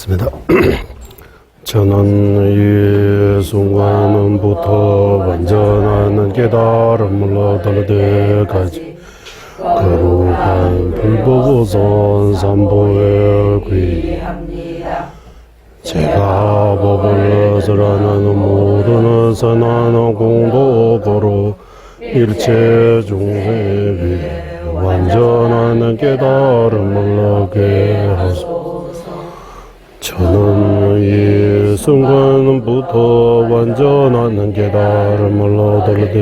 하겠습니다. 저는 이 순간부터 완전한 깨달음을 얻을 때까지 거룩한 불법우선 삼보에 귀합니다. 제가 법을 설하는 모든 선한 공덕으로 일체 중생에 비해 완전한 깨달음을 얻게 하소서. 저는 이 순간부터 완전한 깨달음을 얻을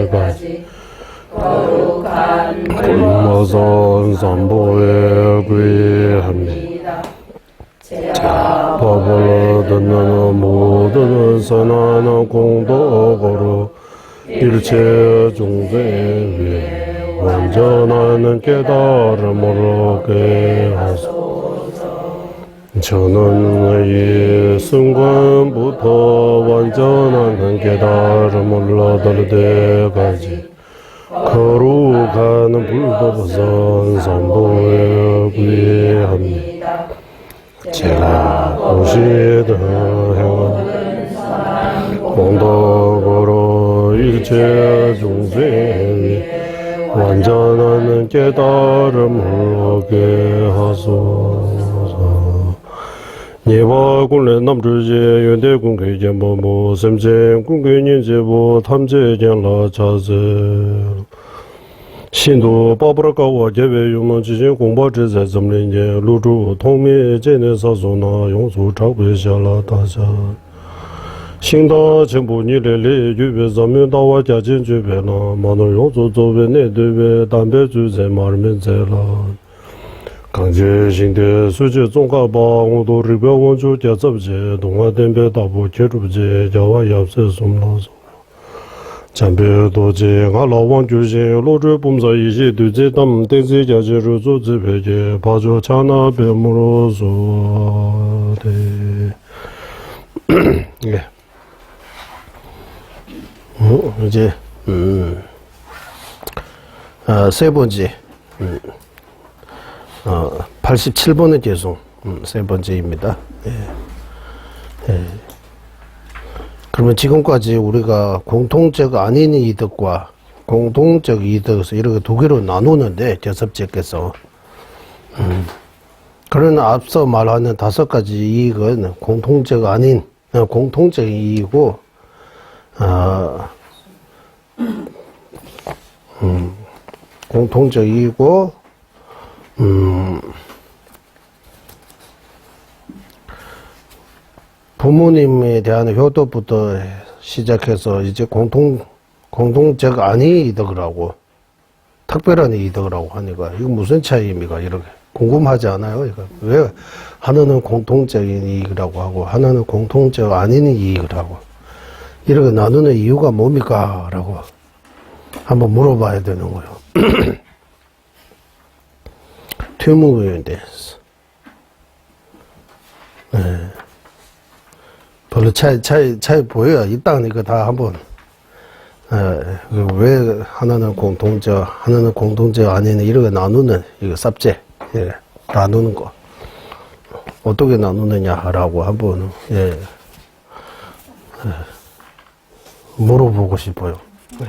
때까지 거룩한 불법우선 삼보에 귀합니다. 제가 법을 듣는 모든 선한 공덕으로 일체 중생에 비해 완전한 깨달음을 얻게 하소서. 저는 이 순간부터 완전한 깨달음을 얻을 때까지 거룩한 불법우선 삼보에 귀합니다. 제가 오시듯 행한 공덕으로 일체 중생이 완전한 깨달음을 얻게 하소서. 예와 군래 남주제 연대 군괴제 뭐뭐 샘제 군괴인제보 탐제견라 자세 신도 빠브라가와 제외 유문 지진 공부지제 점린제 루주 통미 제네 사소나 용수 작배샤라 다자 신다 정부니레레 유베 자면다와 자진 주베나 마노 용수 조베네 되베 담배 주제 말면제라 강제 신대 수제 종가바 오도 리베 원주 자섭제 동화된베 다보 제루제 자와 yap세 숨나서 잠배도제 알아원주제 로르봄사 이제 되제담 대제자제로 조제베제 바조 차나 베무로소 예. 이제 세 번째 87번의 개송 세 번째입니다. 예. 예. 그러면 지금까지 우리가 공통적 아닌 이득과 공통적 이득에서 이렇게 두 개로 나누는데 대섭제께서 그런 앞서 말하는 5가지 이익은 공통적 아닌 공통적 이익이고 공통적 이익이고 부모님에 대한 효도부터 시작해서 이제 공통적 아닌 이득을 하고 특별한 이득을 하고 하니까 이거 무슨 차이입니까? 이렇게 궁금하지 않아요? 이거 왜 하나는 공통적인 이익이라고 하고 하나는 공통적 아닌 이익을 하고 이렇게 나누는 이유가 뭡니까? 라고 한번 물어봐야 되는 거예요. 퇴무의원대에서 네. 별로 차이 보여요. 이따가 이거 다 한번, 왜 하나는 공통적 아니는 이렇게 나누는, 이거 쌉제, 예, 나누는 거. 어떻게 나누느냐라고 한번, 예, 물어보고 싶어요. 예.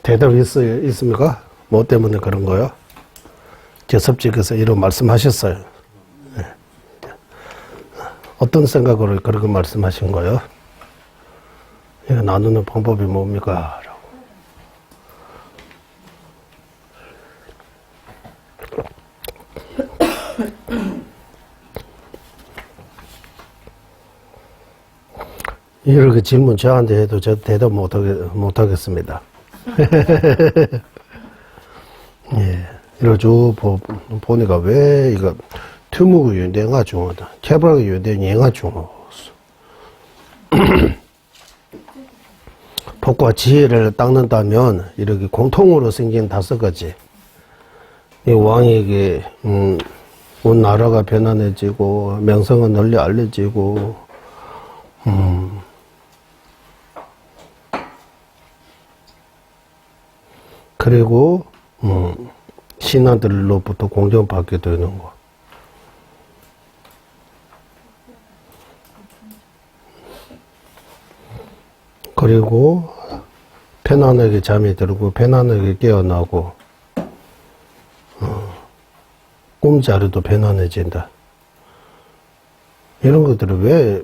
대답 있습니까? 뭐 때문에 그런 거요? 개섭직에서 이런 말씀하셨어요. 네. 어떤 생각으로 그렇게 말씀하신 거예요? 이거 나누는 방법이 뭡니까? 라고. 이렇게 질문 저한테 해도 저 대답 못하겠습니다. 예, 이거 쭉 보니까 왜 이거 투무가 연대가 중요하다. 캐브라가 연대가 중요했어. 복과 지혜를 닦는다면 이렇게 공통으로 생긴 5가지. 이 왕에게 온 나라가 편안해지고 명성은 널리 알려지고 그리고 신하들로부터 공정받게 되는 거. 그리고 편안하게 잠이 들고 편안하게 깨어나고 꿈자리도 편안해진다. 이런 것들을 왜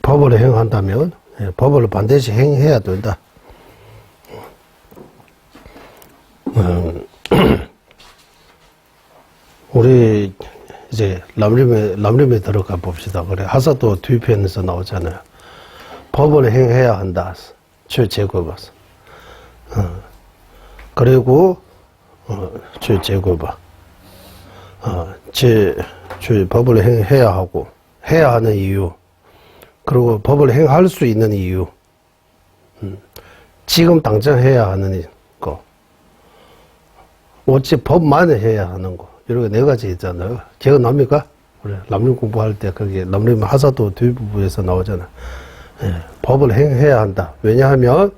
법을 행한다면 법을 반드시 행해야 된다. 우리 이제 람림에 들어가 봅시다. 그래 하사도 뒤편에서 나오잖아요. 법을 행해야 한다. 최제고봐서. 그리고 최제고봐. 법을 행해야 하고 해야 하는 이유. 그리고 법을 행할 수 있는 이유. 지금 당장 해야 하는 거. 어찌 법만 해야 하는 거. 이렇게 네 가지 있잖아요. 기억납니까? 우리 람림 공부할 때 그게 람림 하사도 뒷부분에서 나오잖아요. 법을 행해야 한다. 왜냐하면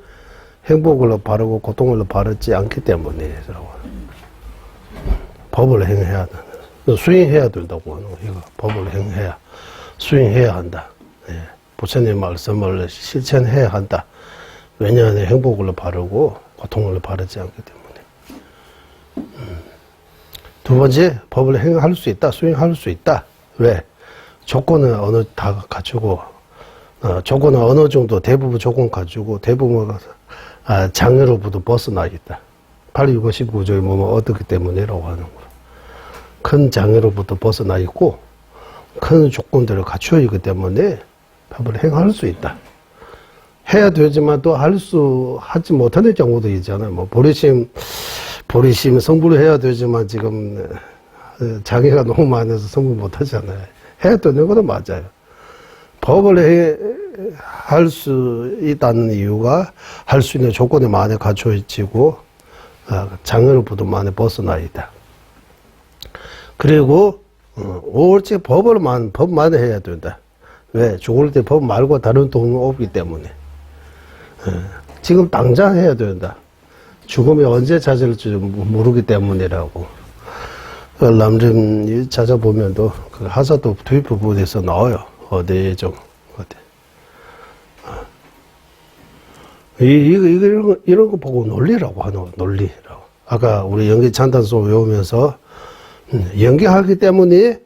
행복을 바르고 고통을 바르지 않기 때문에. 법을 행해야 한다. 수행해야 된다고 하는 거예요. 법을 행해야, 수행해야 한다. 부처님 말씀을 실천해야 한다. 왜냐하면 행복을 바르고 고통을 바르지 않기 때문에. 두 번째, 법을 행할 수 있다. 수행할 수 있다. 왜? 조건은 다 갖추고, 조건은 어느 정도 대부분 조건 갖추고 대부분 장애로부터 벗어나 있다. 8.6 19조에 뭐뭐 얻었기 때문이라고 하는 거예요. 큰 장애로부터 벗어나 있고 큰 조건들을 갖추어 있기 때문에 법을 행할 수 있다. 해야 되지만 또 하지 못하는 경우도 있잖아요. 뭐 보리심 성불을 해야 되지만 지금 장애가 너무 많아서 성불 못 하잖아요. 해야 되는 것도 맞아요. 법을 할 수 있다는 이유가 할 수 있는 조건이 많이 갖춰지고 장애로부터 많이 벗어나 있다. 그리고 오직 법만 해야 된다. 왜? 죽을 때 법 말고 다른 도움이 없기 때문에. 지금 당장 해야 된다. 죽음이 언제 찾을지 모르기 때문이라고. 람림 찾아보면도 그 하사도 뒷부분에서 나와요. 어디 좀 어디. 이런 거 보고 논리라고 하는 거, 논리라고. 아까 우리 연기 찬탄소 외우면서 연기하기 때문에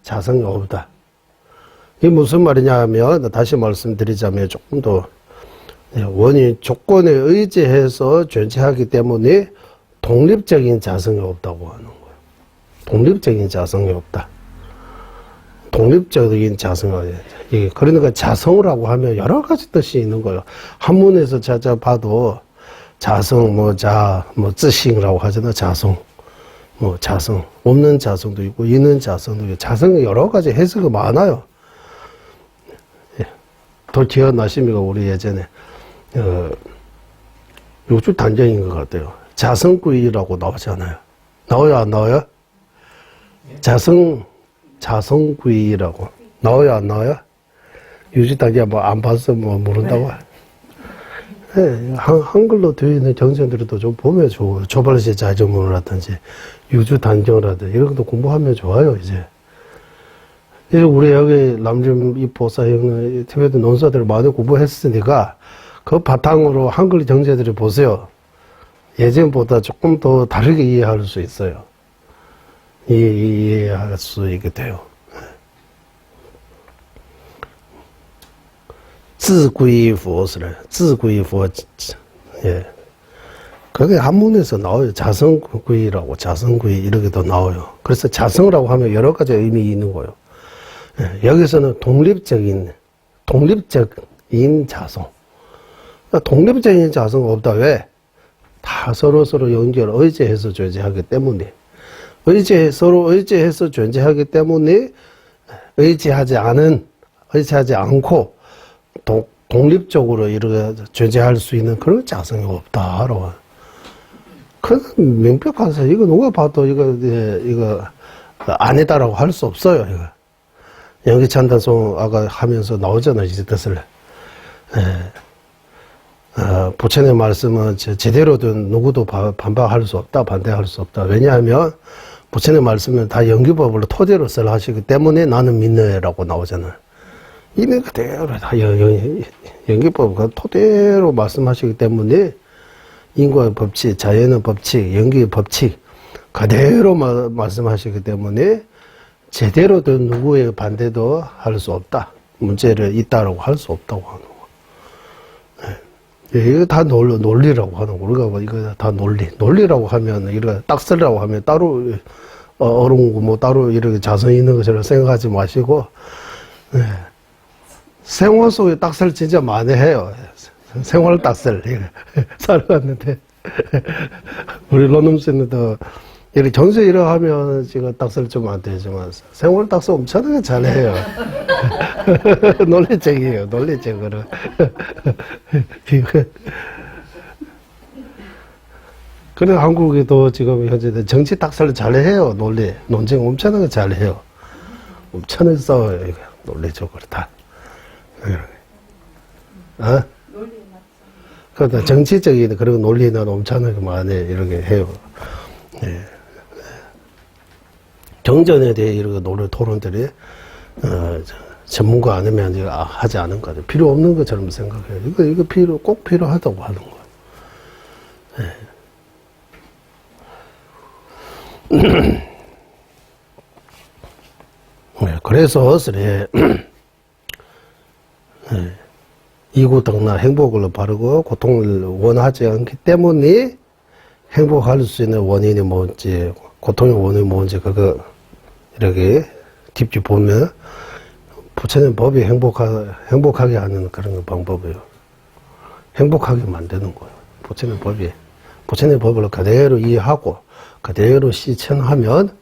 자성이 없다. 이게 무슨 말이냐 하면, 다시 말씀드리자면 조금 더, 원인, 조건에 의지해서 존재하기 때문에 독립적인 자성이 없다고 하는 거예요. 독립적인 자성이 없다. 독립적인 자성이, 그러니까 자성이라고 하면 여러 가지 뜻이 있는 거예요. 한문에서 찾아봐도 자성, 쯔싱이라고 하잖아요. 자성. 자성. 없는 자성도 있고, 있는 자성도 있고, 자성이 여러 가지 해석이 많아요. 더 기억나십니까? 우리 예전에, 요즘 단정인 것 같아요. 자성구이라고 나오잖아요. 나와요, 안 나와요? 자성구이라고. 나와요, 안 나와요? 유지단계 안 봐서 모른다고? 네, 한글로 되어 있는 정전들도 좀 보면 좋아요. 조발시 자전문이라든지, 유주단정이라든지, 이런 것도 공부하면 좋아요, 이제. 우리 여기 람림 이보사형 티베트 논사들 많이 공부했으니까 그 바탕으로 한글 정제들을 보세요. 예전보다 조금 더 다르게 이해할 수 있어요. 이해할 수 있게 돼요. 自归佛是的，自归佛， 예. 그게 한문에서 나와요. 자성구이라고, 자성구이 이렇게도 나와요. 그래서 자성이라고 하면 여러 가지 의미 있는 거예요. 여기서는 독립적인 자성. 독립적인 자성은 없다. 왜? 다 서로 연결, 의지해서 존재하기 때문에. 서로 의지해서 존재하기 때문에 의지하지 않고 독립적으로 이렇게 존재할 수 있는 그런 자성이 없다라고. 그 명백해서 이거 누가 봐도 이거 아니다라고 할 수 없어요. 이거. 연기찬단송 아까 하면서 나오잖아요, 이 뜻을. 부처님의 말씀은 제대로 된 누구도 반박할 수 없다, 반대할 수 없다. 왜냐하면 부처님의 말씀은 다 연기법으로 토대로 썰 하시기 때문에 나는 믿네라고 나오잖아요. 이미 그대로 다 연기법 토대로 말씀하시기 때문에 인과의 법칙, 자연의 법칙, 연기의 법칙 그대로 말씀하시기 때문에 제대로 된 누구의 반대도 할 수 없다. 문제를 있다라고 할 수 없다고 하는 거. 이거 다 논리라고 하는 거. 우리가 이거 다 논리라고 하면, 이거 딱설이라고 하면 따로 어려운 거, 뭐 따로 이렇게 자성 있는 것처럼 생각하지 마시고, 생활 속에 딱설 진짜 많이 해요. 생활 딱설. 살아갔는데, 우리 로놈씨는 이렇게 전세 일을 하면 지금 딱설 좀 안 되지만, 생활 딱설 엄청나게 잘해요. 논리적이에요, 논리적으로. 그래, 한국에도 지금 현재 정치 딱설을 잘해요, 논쟁 엄청나게 잘해요. 엄청나게 싸워요, 이거. 논리적으로 다. 어? 그러다 정치적인, 그리고 논리는 엄청나게 많이 이렇게 해요. 예. 정전에 대해 이런 논리 토론들이, 전문가 아니면 하지 않은 거죠. 필요 없는 것처럼 생각해요. 이거 꼭 필요하다고 하는 거예요. 네, 그래서 어슬에, 이구덕나 행복을 바르고 고통을 원하지 않기 때문에 행복할 수 있는 원인이 뭔지, 고통의 원인이 뭔지, 그거, 이렇게 딥지 보면, 부처님 법이 행복하게 하는 그런 방법이에요. 행복하게 만드는 거예요. 부처님 법이. 부처님 법을 그대로 이해하고, 그대로 실천하면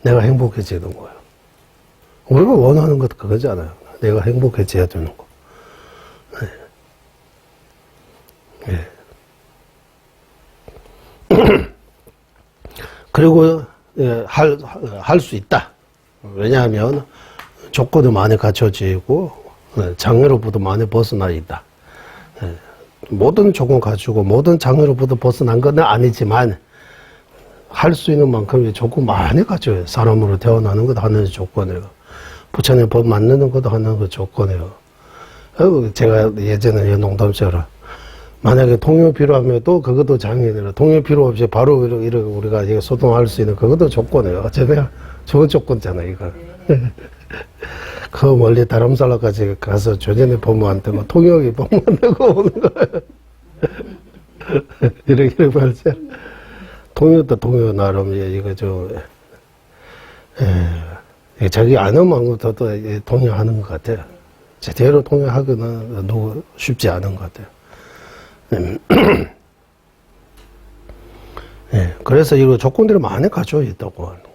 내가 행복해지는 거예요. 우리가 원하는 것 그거잖아요. 내가 행복해져야 되는 거. 네. 그리고 할 수 있다. 왜냐하면 조건이 많이 갖춰지고 장애로부터 많이 벗어나 있다. 모든 조건 갖추고 모든 장애로부터 벗어난 건 아니지만 할 수 있는 만큼의 조건 많이 갖춰요. 사람으로 태어나는 것도 하나의 조건이에요. 부처님 법 만드는 것도 하나의 조건이에요. 제가 예전에 농담처럼 만약에 통역 필요하면 또 그것도 장애인이라 통역 필요 없이 바로 이렇게 우리가 소통할 수 있는 그것도 조건이에요. 제가 좋은 조건잖아요, 이거. 그 멀리 다람살라까지 가서 조전에 법무한테 통역이 법무한다고 오는 거예요. 이렇게 말이죠. 통역도 통역 나름 이거 자기 아는 만큼 더 통역하는 것 같아요. 제대로 통역하기는 쉽지 않은 것 같아요. 그래서 이거 조건들이 많이 갖춰 있다고 하는 거예요.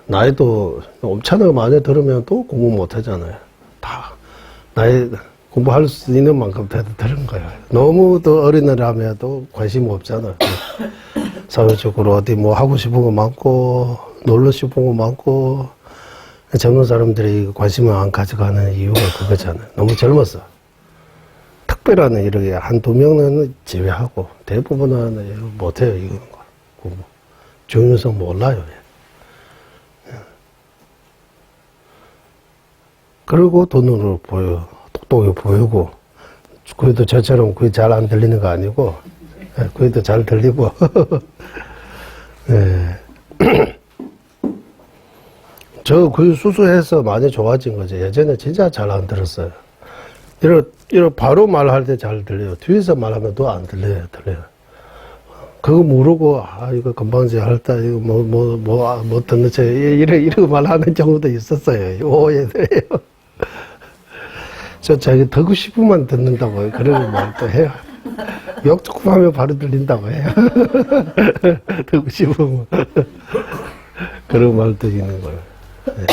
나이도 엄청나게 많이 들으면 또 공부 못 하잖아요. 다 나이 공부할 수 있는 만큼 다 들은 거야. 너무 또 어린애라면 또 관심 없잖아. 사회적으로 어디 뭐 하고 싶은 거 많고 놀러 싶은 거 많고 젊은 사람들이 관심을 안 가져가는 이유가 그거잖아요. 너무 젊었어. 특별한 이렇게 한두 명은 제외하고 대부분은 못해요. 이거 공부. 중요성 몰라요. 그리고 돈으로 보여. 똑똑해 보이고. 그래도 저처럼 그게 잘 안 들리는 거 아니고 그래도 잘 들리고. 네. 저 그 수수해서 많이 좋아진 거죠. 예전에 진짜 잘 안 들었어요. 이런 바로 말할 때 잘 들려요. 뒤에서 말하면 또 안 들려요. 그거 모르고, 이거 금방지 할다, 이거 뭐 듣는 척, 이렇게 말하는 경우도 있었어요. 오해돼요. 저 자기 듣고 싶으면 듣는다고요. 그런 말도 해요. 욕 조금 하면 바로 들린다고 해요. 듣고 싶으면. 그런 말도 있는 거예요. 네.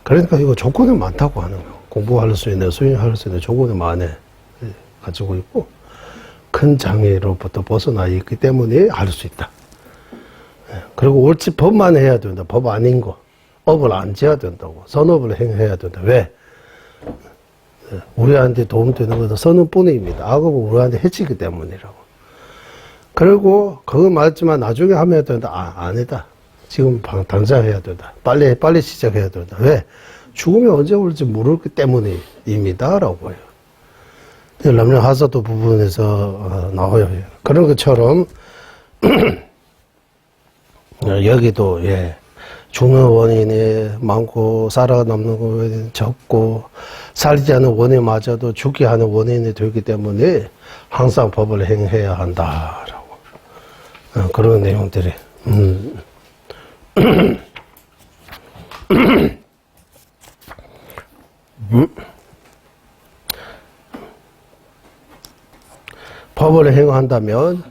그러니까 이거 조건이 많다고 하는 거예요. 공부할 수 있는, 수행할 수 있는 조건이 많이 가지고 있고, 큰 장애로부터 벗어나 있기 때문에 할 수 있다. 그리고 옳지 법만 해야 된다. 법 아닌 거. 업을 안 지어야 된다고. 선업을 행해야 된다. 왜? 우리한테 도움되는 것은 선은 뿐입니다. 악업은 우리한테 해치기 때문이라고. 그리고 그거 맞지만 나중에 하면 해야 된다. 아니다. 지금 당장 해야 된다. 빨리 시작해야 된다. 왜? 죽음이 언제 올지 모르기 때문입니다. 라고 해요. 남녀 하사도 부분에서 나와요. 그런 것처럼 여기도 죽는 원인이 많고 살아남는 원인이 적고 살지 않는 원인마저도 죽게 하는 원인이 되기 때문에 항상 법을 행해야 한다라고 그런 내용들이 법을 행한다면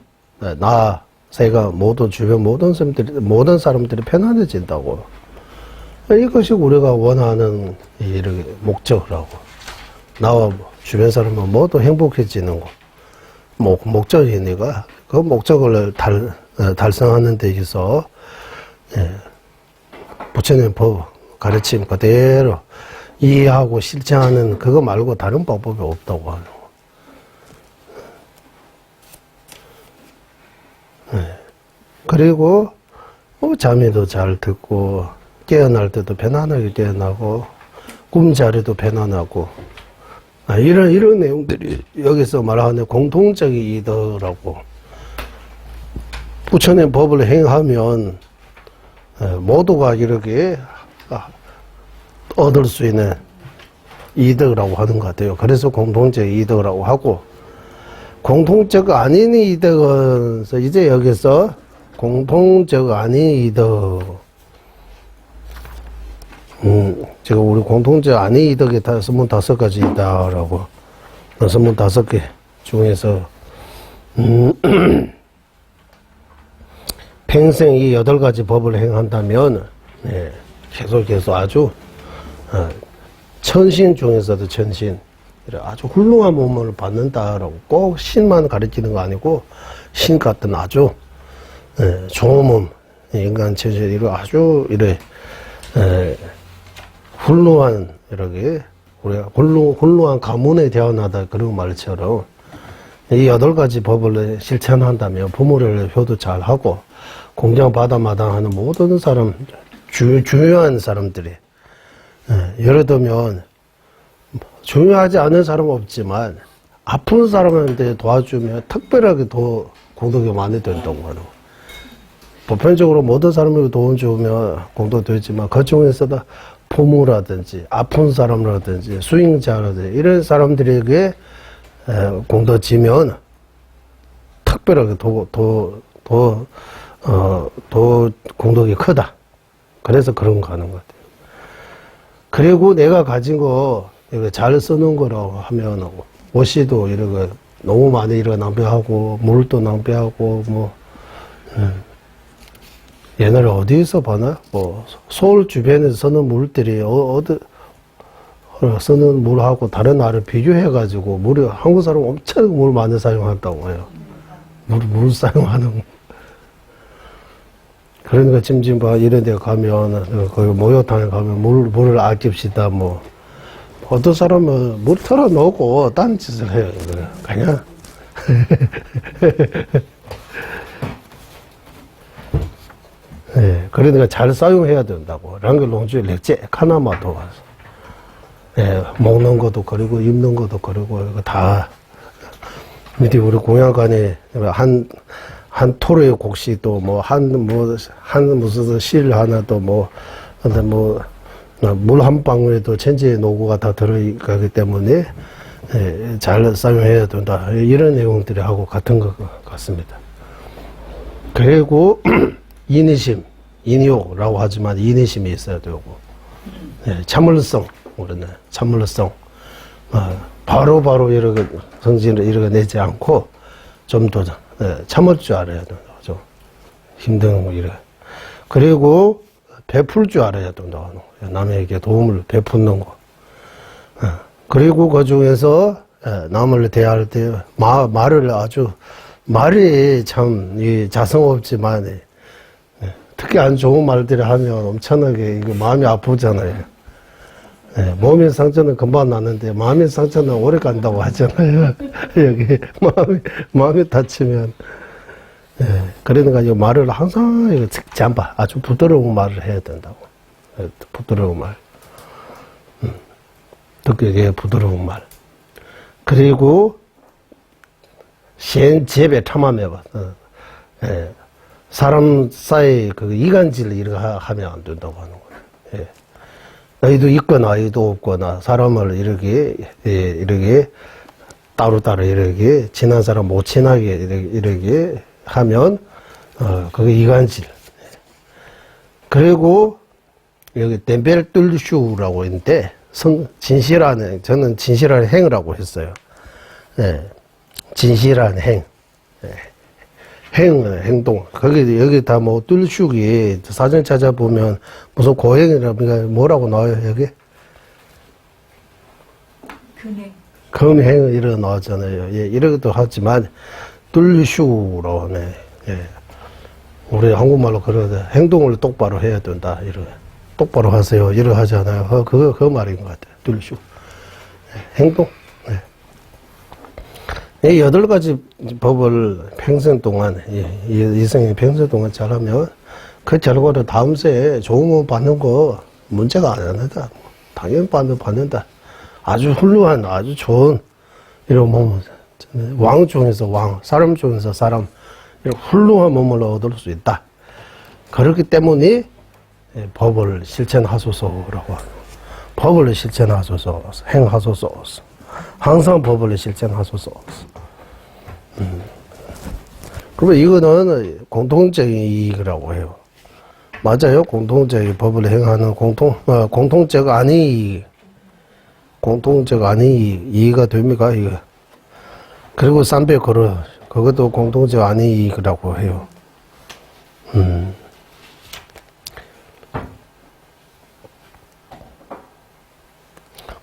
제가 모든 주변 모든 사람들이 편안해진다고. 이것이 우리가 원하는 이렇게 목적이라고. 나와 주변 사람은 모두 행복해지는 거. 목적이니까 그 목적을 달성하는 데 있어서 부처님 법 가르침 그대로 이해하고 실천하는 그거 말고 다른 방법이 없다고 하는 거. 그리고 잠이도 잘 듣고 깨어날 때도 편안하게 깨어나고 꿈자리도 편안하고 이런 내용들이 여기서 말하는 공통적인 이더라고. 부처님 법을 행하면 모두가 이렇게 얻을 수 있는 이득이라고 하는 것 같아요. 그래서 공통적 이득이라고 하고, 공통적 아닌 이득은 이제 여기서 공통적 아닌 이득, 제가 우리 공통적 아닌 이득이 25가지 있다라고, 25개 중에서 평생 이 8가지 법을 행한다면 계속해서 아주 천신 중에서도 천신, 아주 훌륭한 몸을 받는다라고. 꼭 신만 가르치는 거 아니고 신 같은 아주 좋은 몸, 인간 천신, 이거 아주 이래 훌륭한, 이렇게 우리가 훌륭한 가문에 태어나다 그런 말처럼 이 8가지 법을 실천한다면 부모를 효도 잘 하고 공경받아마땅하는 모든 사람, 중요한 사람들이, 예를 들면 중요하지 않은 사람은 없지만 아픈 사람한테 도와주면 특별하게 더 공덕이 많이 된다고 하는. 보편적으로 모든 사람에게 도움 주면 공덕 되지만 그 중에서도 부모라든지 아픈 사람이라든지 수행자라든지 이런 사람들에게 공덕 지면 특별하게 더 공덕이 크다. 그래서 그런 거 하는 것 같아요. 그리고 내가 가진 거 이거 잘 쓰는 거라고 하면 옷이도 이렇게 너무 많이 이렇게 낭비하고 물도 낭비하고 옛날에 어디에서 봐나? 서울 주변에서 쓰는 물들이 어디 쓰는 물하고 다른 나라를 비교해가지고 한국 사람 엄청 물 많이 사용한다고 해요. 물 사용하는. 그러니까 찜찜바 이런 데 가면, 거기 목욕탕에 가면 물을 아낍시다, 어떤 사람은 물 털어놓고 딴 짓을 해요, 그냥. 그러니까 잘 사용해야 된다고. 랑글롱주의 렉제 하나마도 먹는 것도 그리고 입는 것도 그리고 이거 다. 밑에 우리 공양관에 한 토르의 곡식도 무슨 실 하나도 물 한 방울에도 천지의 노고가 다 들어가기 때문에 잘 사용해야 된다. 이런 내용들이 하고 같은 것 같습니다. 그리고 인의심, 인효라고 하지만 인의심이 있어야 되고, 참을성, 우리는 참을성, 바로 이렇게 성질을 이렇게 내지 않고 좀 더 참을 줄 알아야 된다죠. 힘든 거 이래. 그리고 베풀 줄 알아야 된다. 남에게 도움을 베푸는 거. 그리고 그 중에서 남을 대할 때 말이 참 자성 없지만 특히 안 좋은 말들을 하면 엄청나게 이거 마음이 아프잖아요. 예, 몸의 상처는 금방 나는데 마음의 상처는 오래 간다고 하잖아요. 여기 마음이 다치면. 예, 그러니까 이 말을 항상 이거 잠바 아주 부드러운 말을 해야 된다고. 예, 부드러운 말. 듣기에 부드러운 말. 그리고 시행제배 참아매봐. 예, 사람 사이 그 이간질 이렇게 하면 안 된다고 하는 거예요. 예. 너희도 있거나 너희도 없거나 사람을 이렇게 이렇게 따로따로 이렇게 친한 사람 못 친하게 이렇게 하면 그게 이간질. 그리고 여기 덴벨뚫슈라고 있는데 진실한 저는 진실한 행이라고 했어요. 예. 진실한 행. 예. 행동. 거기, 여기 다 뭐, 뚫슈기, 사전 찾아보면, 무슨 고행이라든가 뭐라고 나와요, 여기? 근행. 금행, 이런 나왔잖아요. 예, 이러기도 하지만, 뚫슈라고 하네. 예. 우리 한국말로 그러는데, 행동을 똑바로 해야 된다, 이러. 똑바로 하세요. 이러 하잖아요. 그 말인 것 같아요. 뚫슈. 예, 행동. 이 8가지 법을 평생 동안, 이생의 평생 동안 잘하면, 그 결과를 다음 세에 좋은 거 받는 거 문제가 안 한다. 당연히 받는다. 아주 훌륭한, 아주 좋은, 이런 몸, 왕 중에서 왕, 사람 중에서 사람, 이런 훌륭한 몸을 얻을 수 있다. 그렇기 때문에 법을 실천하소서라고 하는, 법을 실천하소서, 행하소서. 항상 법을 실천하소서. 그러면 이거는 공통적인 이익이라고 해요. 맞아요. 공통적인 법을 행하는 공통적 아닌 이익. 공통적 아닌 이익이 됩니까, 이거? 그리고 300그릇. 그것도 공통적 아닌 이익이라고 해요.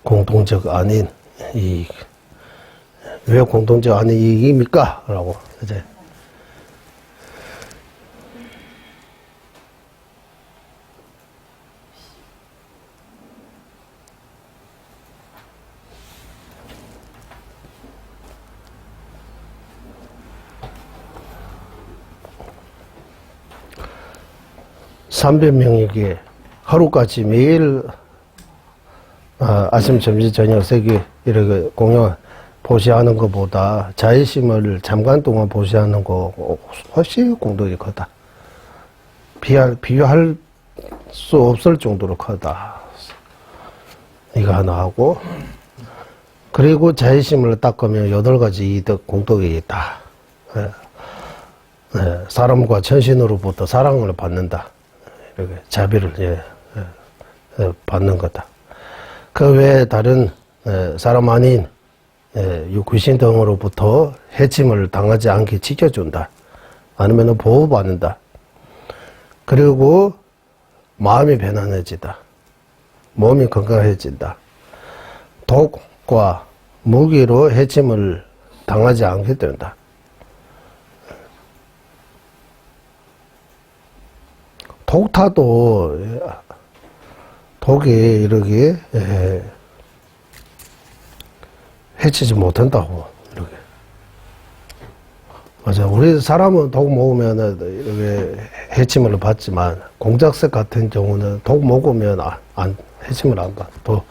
공통적 아닌 이익. 왜 공통적 아닌 이익입니까? 라고, 이제. (300명에게) 하루까지 매일 아침, 점심, 저녁 3개 이렇게 공연 보시하는 것보다 자의심을 잠깐 동안 보시하는 거 훨씬 공덕이 크다. 비교할 수 없을 정도로 크다. 이거 하나 하고, 그리고 자의심을 닦으면 8가지 이득 공덕이 있다. 사람과 천신으로부터 사랑을 받는다. 이렇게 자비를 받는 거다. 그 외에 다른 사람 아닌 귀신 등으로부터 해침을 당하지 않게 지켜준다. 아니면 보호받는다. 그리고 마음이 편안해지다. 몸이 건강해진다. 독과 무기로 해침을 당하지 않게 된다. 독타도 독이 이렇게 해치지 못한다고, 이렇게. 맞아. 우리 사람은 독 먹으면 이렇게 해침을 받지만, 공작색 같은 경우는 독 먹으면 해침을 안 받아. 또,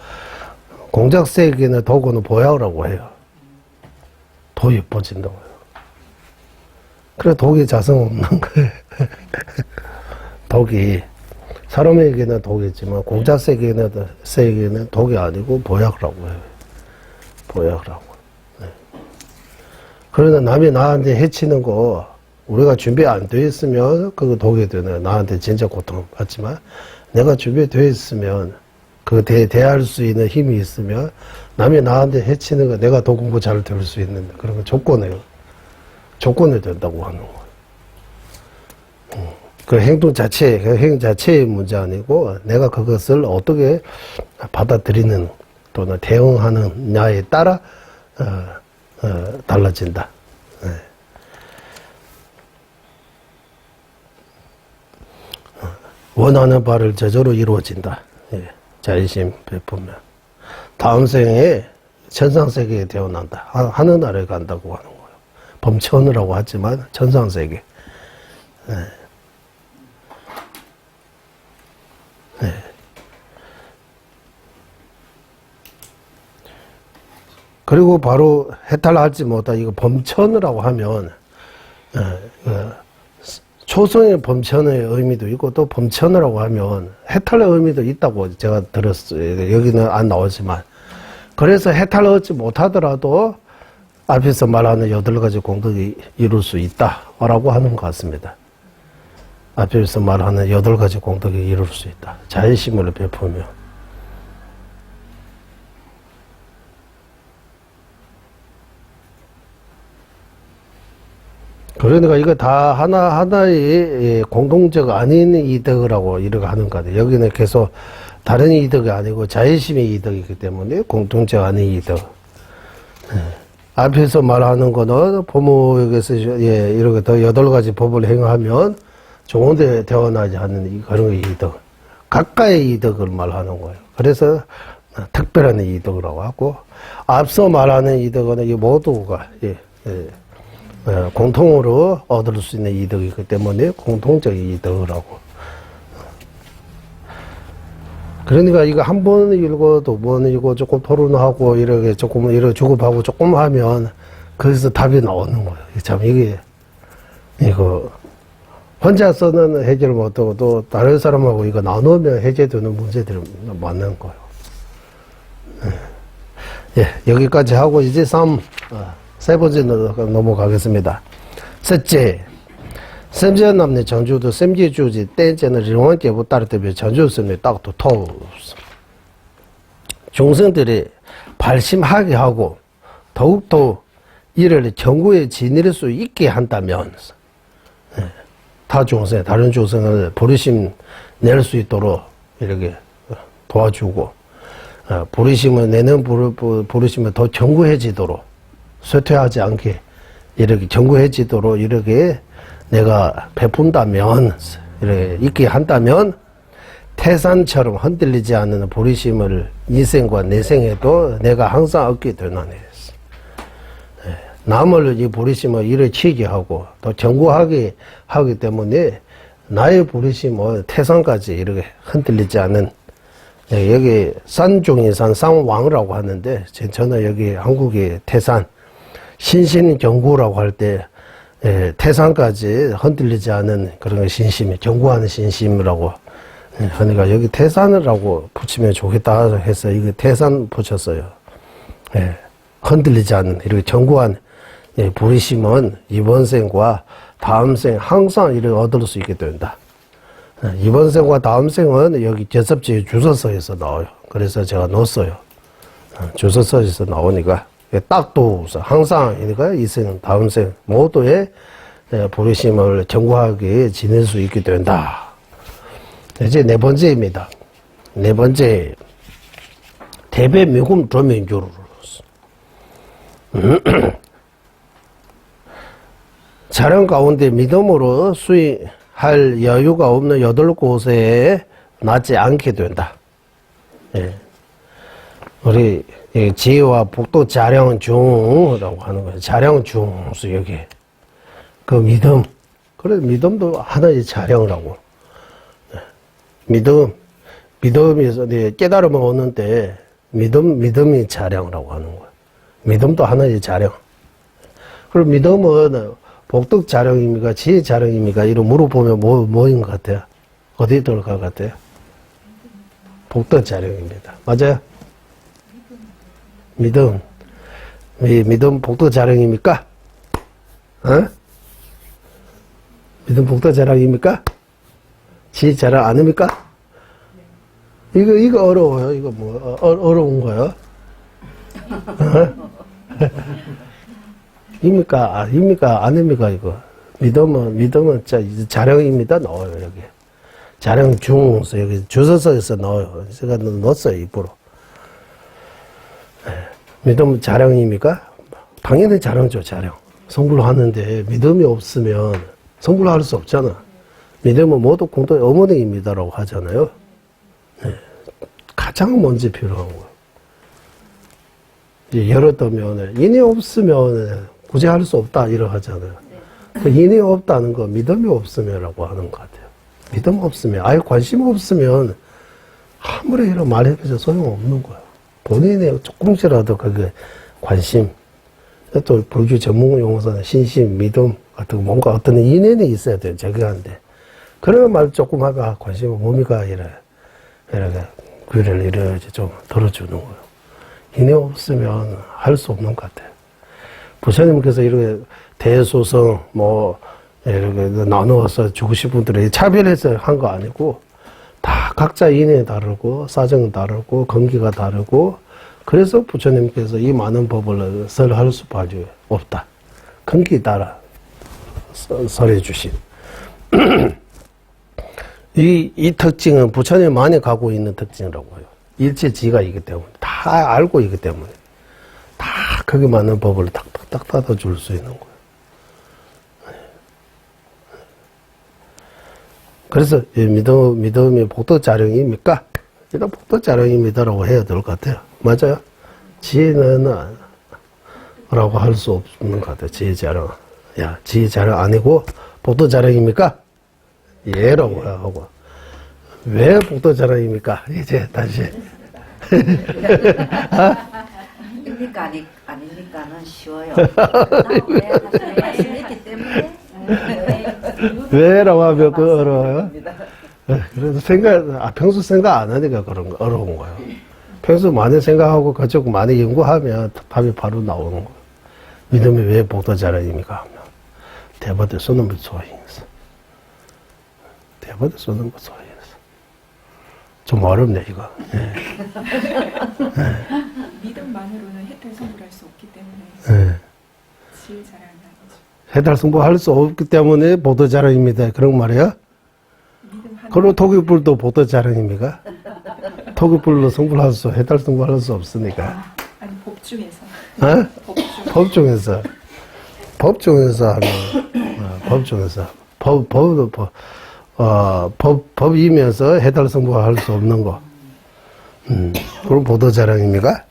공작색에는 독은 보약이라고 해요. 더 예뻐진다고 해요. 그래, 독이 자성 없는 거예요. 독이. 사람에게는 독이지만, 공작색에는 독이 아니고 보약이라고 해요. 보약이라고. 네. 그러나 남이 나한테 해치는 거 우리가 준비 안 돼 있으면 그거 독이 되네. 나한테 진짜 고통 받지만 내가 준비되어 있으면 그 대할 수 있는 힘이 있으면 남이 나한테 해치는 거 내가 더 공부 잘 될 수 있는 그런 거 조건이 된다고 하는 거예요. 그 행동 자체, 행 자체의 문제 아니고 내가 그것을 어떻게 받아들이는 또는 대응하느냐에 따라 달라진다. 네. 원하는 바를 저절로 이루어진다. 예. 자의심 베푸면. 다음 생에 천상세계에 태어난다. 하늘나라에 간다고 하는 거예요. 범천이라고 하지만 천상세계. 네. 네. 그리고 바로 해탈하지 못한 이거 범천이라고 하면 초성의 범천의 의미도 있고 또 범천이라고 하면 해탈의 의미도 있다고 제가 들었어요. 여기는 안 나오지만 그래서 해탈을 얻지 못하더라도 앞에서 말하는 8가지 공덕이 이룰 수 있다라고 하는 것 같습니다. 앞에서 말하는 8가지 공덕이 이룰 수 있다. 자의심을 베푸며. 그러니까 이거 다 하나하나의 공동적 아닌 이득이라고 이렇게 하는 것 같아요. 여기는 계속 다른 이득이 아니고 자의심의 이득이기 때문에 공동적 아닌 이득. 앞에서 말하는 거는 부모에게서 이렇게 더 8가지 법을 행하면 좋은 데 태어나지 않는 그런 이득. 각가의 이득을 말하는 거예요. 그래서 특별한 이득이라고 하고 앞서 말하는 이득은 이 모두가 공통으로 얻을 수 있는 이득이기 때문에 공통적 이득이라고. 그러니까 이거 한 번 읽고 두 번 읽고 조금 토론하고 이렇게 조금 이렇게 주고받고 조금 하면 거기서 답이 나오는 거예요. 참 이거 혼자서는 해결을 못하고 또 다른 사람하고 이거 나누면 해결되는 문제들이 많는 거예요. 예, 여기까지 하고 이제 세 번째 넘어가겠습니다. 셋째, 샘제남네 전주도 샘제주지 땐제는 령원계부 따르듯이 전주스에 딱도 토 중생들이 발심하게 하고 더욱더 이를 정구에 지닐 수 있게 한다면 타 중생, 다른 중생을 부르심 낼 수 있도록 이렇게 도와주고 부르심을 내는 부르심을 더 정구해지도록 쇠퇴하지 않게 이렇게 정구해지도록 이렇게 내가 베푼다면 이렇게 있게 한다면 태산처럼 흔들리지 않는 부르심을 이생과 내생에도 내가 항상 얻게 되나네. 남을 이 부르심을 일으키게 하고 또 정구하게 하기 때문에 나의 부르심을 태산까지 이렇게 흔들리지 않는 여기 산중인산 상왕이라고 하는데 저는 여기 한국의 태산 신신정구라고 할 때 태산까지 흔들리지 않은 그런 신심, 정구하는 신심이라고 그러니까 여기 태산이라고 붙이면 좋겠다 해서 이거 태산 붙였어요. 흔들리지 않는 이렇게 정구한 부르심은 이번 생과 다음 생 항상 이를 얻을 수 있게 된다. 이번 생과 다음 생은 여기 제섭지 주소서에서 나와요. 그래서 제가 넣었어요. 주소서에서 나오니까 딱도 항상 그러니까 이 생, 다음 생 모두의 부르심을 정구하게 지낼 수 있게 된다. 이제 네 번째입니다. 네 번째, 대배 미금 조명주로 자령 가운데 믿음으로 수행할 여유가 없는 8곳에 낫지 않게 된다. 우리 지혜와 복도 자령 중이라고 하는 거예요. 자령 중수 여기 그 믿음. 그래 믿음도 하나의 자령이라고. 믿음에서 깨달음을 얻는데 믿음이 자령이라고 하는 거예요. 믿음도 하나의 자령. 그럼 믿음은 복덕 자령입니까? 지혜 자령입니까? 이런 물어보면 뭐인 것 같아요? 어디에 들어갈 것 같아요? 복덕 자령입니다. 맞아요? 믿음 복덕 자령입니까? 믿음 복덕 자령입니까? 지혜 자령 아닙니까? 이거 어려워요. 이거 뭐 어려운 거요? 입니까? 아닙니까? 이거 믿음은 자령입니다. 넣어요 여기. 자령 중서 여기 주소서에서 넣어요. 제가 넣었어요 입으로. 믿음은 자령입니까? 당연히 자령이죠, 자령. 성불을 하는데 믿음이 없으면 성불을 할 수 없잖아. 믿음은 모두 공동의 어머니입니다라고 하잖아요. 가장 먼저 필요한 거예요. 이제 예를 들면 인이 없으면 굳이 할 수 없다 이러 하잖아요. 그 인이 없다는 거 믿음이 없으면라고 하는 것 같아요. 믿음 없으면 아예 관심 없으면 아무리 이런 말해봐서 소용없는 거예요. 본인의 조금씩이라도 그게 관심, 또 불교 전문 용어는 신심, 믿음 같은 뭔가 어떤 인연이 있어야 돼요. 저기한테. 그런 말 조금 하가 관심을 몸이가 이렇게 귀를 이렇게 좀 들어주는 거예요. 인연 없으면 할 수 없는 것 같아요. 부처님께서 이렇게 대소성 이렇게 나누어서 죽으신 분들이 차별해서 한 거 아니고 다 각자 인연이 다르고 사정은 다르고 건기가 다르고 그래서 부처님께서 이 많은 법을 설할 수밖에 없다. 건기 따라 설해 주신 이 특징은 부처님만이 갖고 있는 특징이라고 해요. 일체지가이기 때문에 다 알고 있기 때문에 다 거기 맞는 법을 탁탁탁 닫아줄 수 있는 거예요. 그래서 믿음이 복덕자령입니까? 일단 복덕자령입니다라고 해야 될 것 같아요. 맞아요? 지혜는 라고 할 수 없는 것 같아요. 지혜자령. 야, 지혜자령 아니고 복덕자령입니까? 예라고 하고. 왜 복덕자령입니까? 이제 다시. 입니까 아닙니까는 쉬워요. 왜 말씀했기 때문에. 왜라고 하면 그 어려워요? 그래서 평소 생각 안 하니까 어려운 거예요. 평소 많이 생각하고 그쪽 많이 연구하면 답이 바로 나오는 거예요. 믿음이 왜 복덕자령입니까? 하면 대바대 쏘는 것 소행했어. 대바대 쏘는 것 소행했어. 좀 어렵네 이거. 네. 믿음만으로는 해탈 성불할 수 없기 때문에 네. 지혜 자랑이 아니죠. 해탈 승부할 수 없기 때문에 복덕자령입니다. 그런 말이야? 믿음 하나. 그럼 토기불도 복덕자령입니까? 토기불로 승부할 수, 해탈 승부할 수 없으니까. 아니 법 중에서. 어? 법 중. 법 중에서 하는, 법 중에서. 법이면서 해탈 승부할 수 없는 거. 그럼 복덕자령입니까?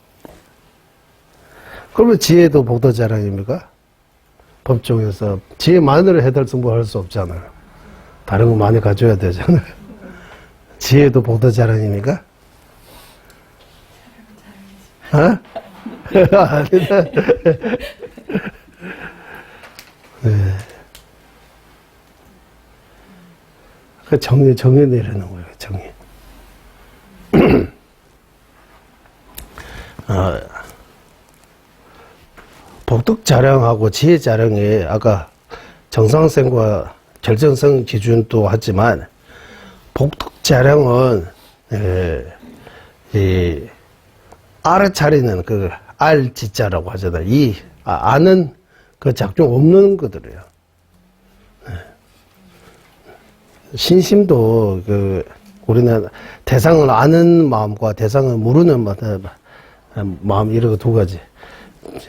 그러면 지혜도 복덕자령입니까? 법 중에서 지혜만으로 해탈 승부할 수 없잖아요. 다른 거 많이 가져야 되잖아요. 지혜도 복덕자령입니까? 어? 아니다. 네. 그 정의 내리는 거예요, 정의. 복덕자령하고 지혜자령이 아까 정상성과 결정성 기준도 하지만 복덕자령은 이 알아차리는 그 알지자라고 하잖아요. 아는 그 작용 없는 것들이에요. 신심도 우리는 대상을 아는 마음과 대상을 모르는 마음 이런 거 두 가지.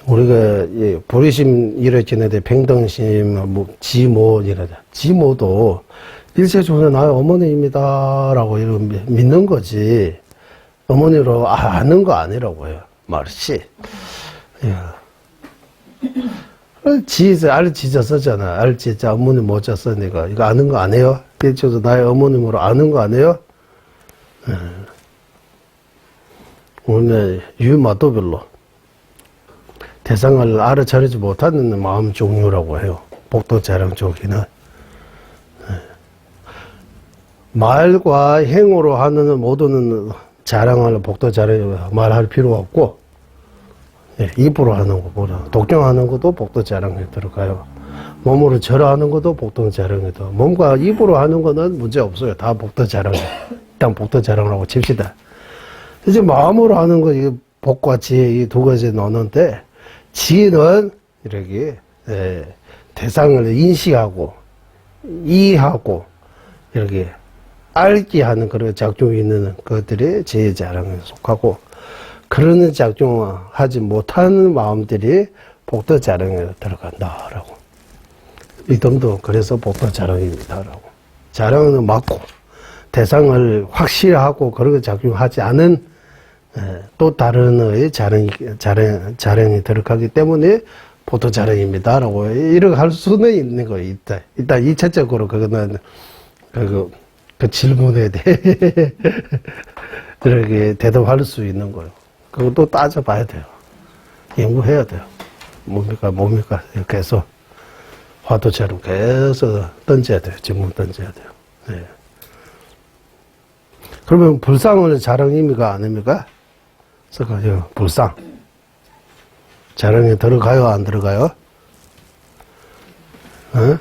우리가 보리심 일으키는데 평등심, 지모 이러자. 지모도 일체조는 나의 어머니입니다라고 이런 믿는 거지. 어머니로 아는 거 아니라고 해요. 말씨. 알지자 썼잖아. 알지자 어머니 모자 쓰니까 이거 아는 거 안 해요? 일체조 나의 어머님으로 아는 거 안 해요? 오늘 유마도별로 대상을 알아차리지 못하는 마음 종류라고 해요. 복덕자령 쪽에는. 말과 행으로 하는 모든 자랑을 복덕자령 말할 필요 없고, 입으로 하는 것보다 독경하는 것도 복덕자령에 들어가요. 몸으로 절하는 것도 복덕자령에 들어가요. 몸과 입으로 하는 거는 문제 없어요. 다 복덕자령. 일단 복덕자령이라고 칩시다. 이제 마음으로 하는 거, 이 복과 지혜 이 두 가지 넣는데, 지혜는 이렇게 대상을 인식하고 이해하고 이렇게 알게 하는 그런 작용이 있는 것들이 지혜자랑에 속하고 그런 작용을 하지 못하는 마음들이 복덕자랑에 들어간다라고. 믿음도 그래서 복덕자랑입니다라고. 자랑은 맞고 대상을 확실하고 그런 작용하지 않은 또 다른 의 자령이 들어가기 때문에 보도 자령입니다라고 이렇게 할 수는 있는 거예요. 일단 2차적으로 그거는 그 질문에 대해 이렇게 대답할 수 있는 거예요. 그것도 따져봐야 돼요. 연구해야 돼요. 뭡니까 이렇게 해서 화두처럼 계속 던져야 돼요. 질문 던져야 돼요. 네. 그러면 불상은 자랑입니까 아닙니까? 그래서 불상 자랑에 들어가요 안 들어가요? 어?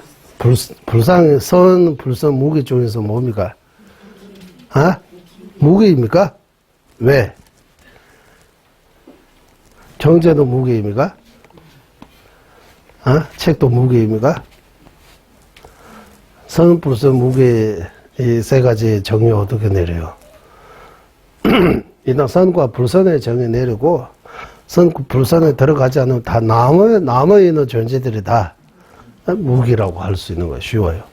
불상 선 불선 무기 중에서 뭡니까? 무기입니까? 왜? 경제도 무기입니까? 책도 무기입니까? 선 불선 무기 이 세 가지 정의 어떻게 내려요? 일단 선과 불선의 정의 내리고 선 불선에 들어가지 않으면 다 남아 있는 존재들이 다 무기라고 할 수 있는 거예요. 쉬워요.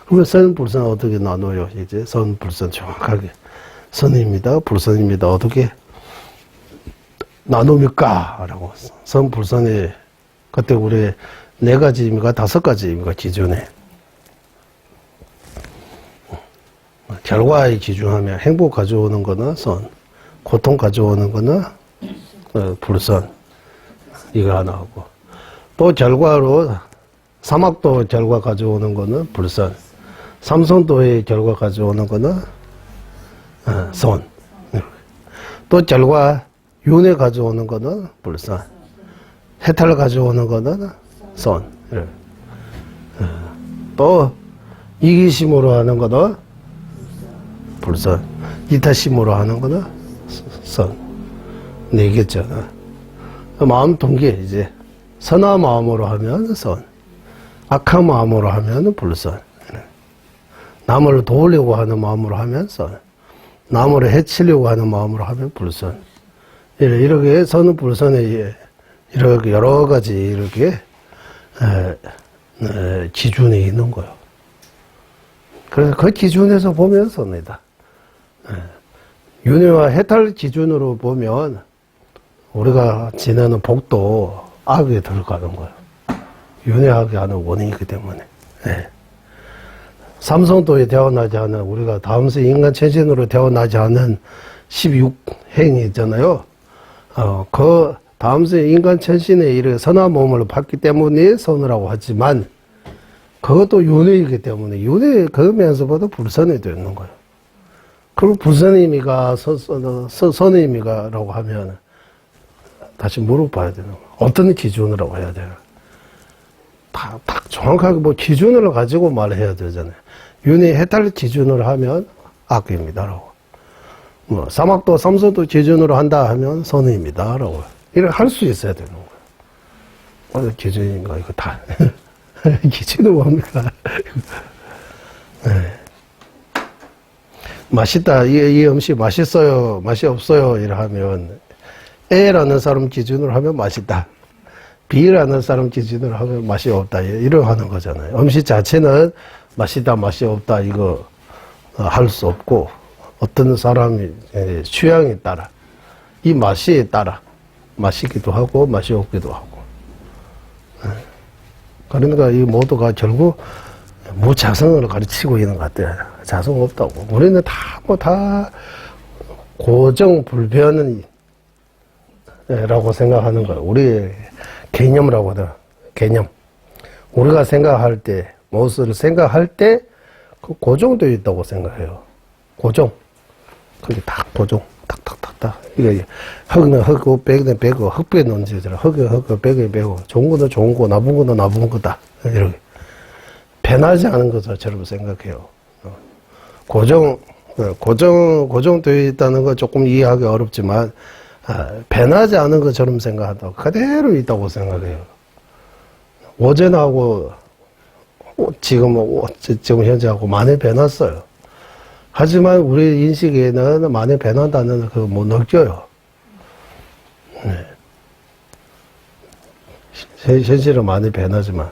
그러면 선 불선 어떻게 나눠요? 이제 선 불선 정확하게 선입니다. 불선입니다. 어떻게 나눕니까? 라고 선 불선이 그때 우리 4가지입니까? 5가지입니까? 기준에 결과에 기준하면 행복 가져오는 거는 선, 고통 가져오는 거는 불선, 이거 하나 하고 또 결과로 사막도 결과 가져오는 거는 불선, 삼성도의 결과 가져오는 거는 선, 또 결과 윤회 가져오는 거는 불선, 해탈 가져오는 거는 선, 또 이기심으로 하는 거는 불선, 이타심으로 하는 거는 선. 4개죠. 마음 동기, 이제. 선한 마음으로 하면 선. 악한 마음으로 하면 불선. 남을 도우려고 하는 마음으로 하면 선. 남을 해치려고 하는 마음으로 하면 불선. 이렇게 선은 불선에 이렇게 여러 가지 이렇게 기준이 있는 거예요. 그래서 그 기준에서 보면 선이다. 윤회와 해탈 기준으로 보면 우리가 지내는 복도 악에 들어가는 거예요. 윤회하게 하는 원인이기 때문에. 삼성도에 태어나지 않은 우리가 다음세 인간 체질으로 태어나지 않은 16행이 있잖아요. 그 다음세 인간 천신의 이렇게 선한 몸을 받기 때문에 선이라고 하지만 그것도 윤회이기 때문에 윤회 그러면서보다 불선이 되는 거예요. 그럼 불선의미가 선의미가라고 하면 다시 물어봐야 되는 거예요. 어떤 기준으로 해야 돼요? 딱 정확하게 뭐 기준을 가지고 말해야 되잖아요. 윤회 해탈 기준으로 하면 악입니다라고. 뭐 사막도 삼서도 기준으로 한다 하면 선의입니다라고. 이렇게 할 수 있어야 되는 거예요. 어느 기준인가 이거 다. 기준은 뭡니까? 네. 맛있다. 이 음식 맛있어요. 맛이 없어요. 이러면 A라는 사람 기준으로 하면 맛있다. B라는 사람 기준으로 하면 맛이 없다. 이러 하는 거잖아요. 음식 자체는 맛있다, 맛이 없다. 이거 할 수 없고 어떤 사람이 취향에 따라 이 맛에 따라 맛있기도 하고 맛이 없기도 하고. 그러니까 이 모두가 결국 무자성을 가르치고 있는 것 같아요. 자성 없다고. 우리는 다 고정불변이라고 생각하는 거예요. 우리 개념이라고 하더라. 개념. 우리가 생각할 때, 무엇을 생각할 때, 그 고정되어 있다고 생각해요. 고정. 그게 딱 고정. 탁탁탁탁. 이게 흙은 흙고, 백은 백고, 흙배 논지더라. 흙은 흙고, 백은 백고. 좋은 거는 좋은 거, 나쁜 거는 나쁜 거다. 이렇게. 변하지 않은 것처럼 생각해요. 고정되어 있다는 거 조금 이해하기 어렵지만, 변하지 않은 것처럼 생각한다고. 그대로 있다고 생각해요. 어제하고, 지금 현재하고 많이 변했어요. 하지만 우리 인식에는 많이 변한다는 그 못 느껴요. 네. 현실은 많이 변하지만,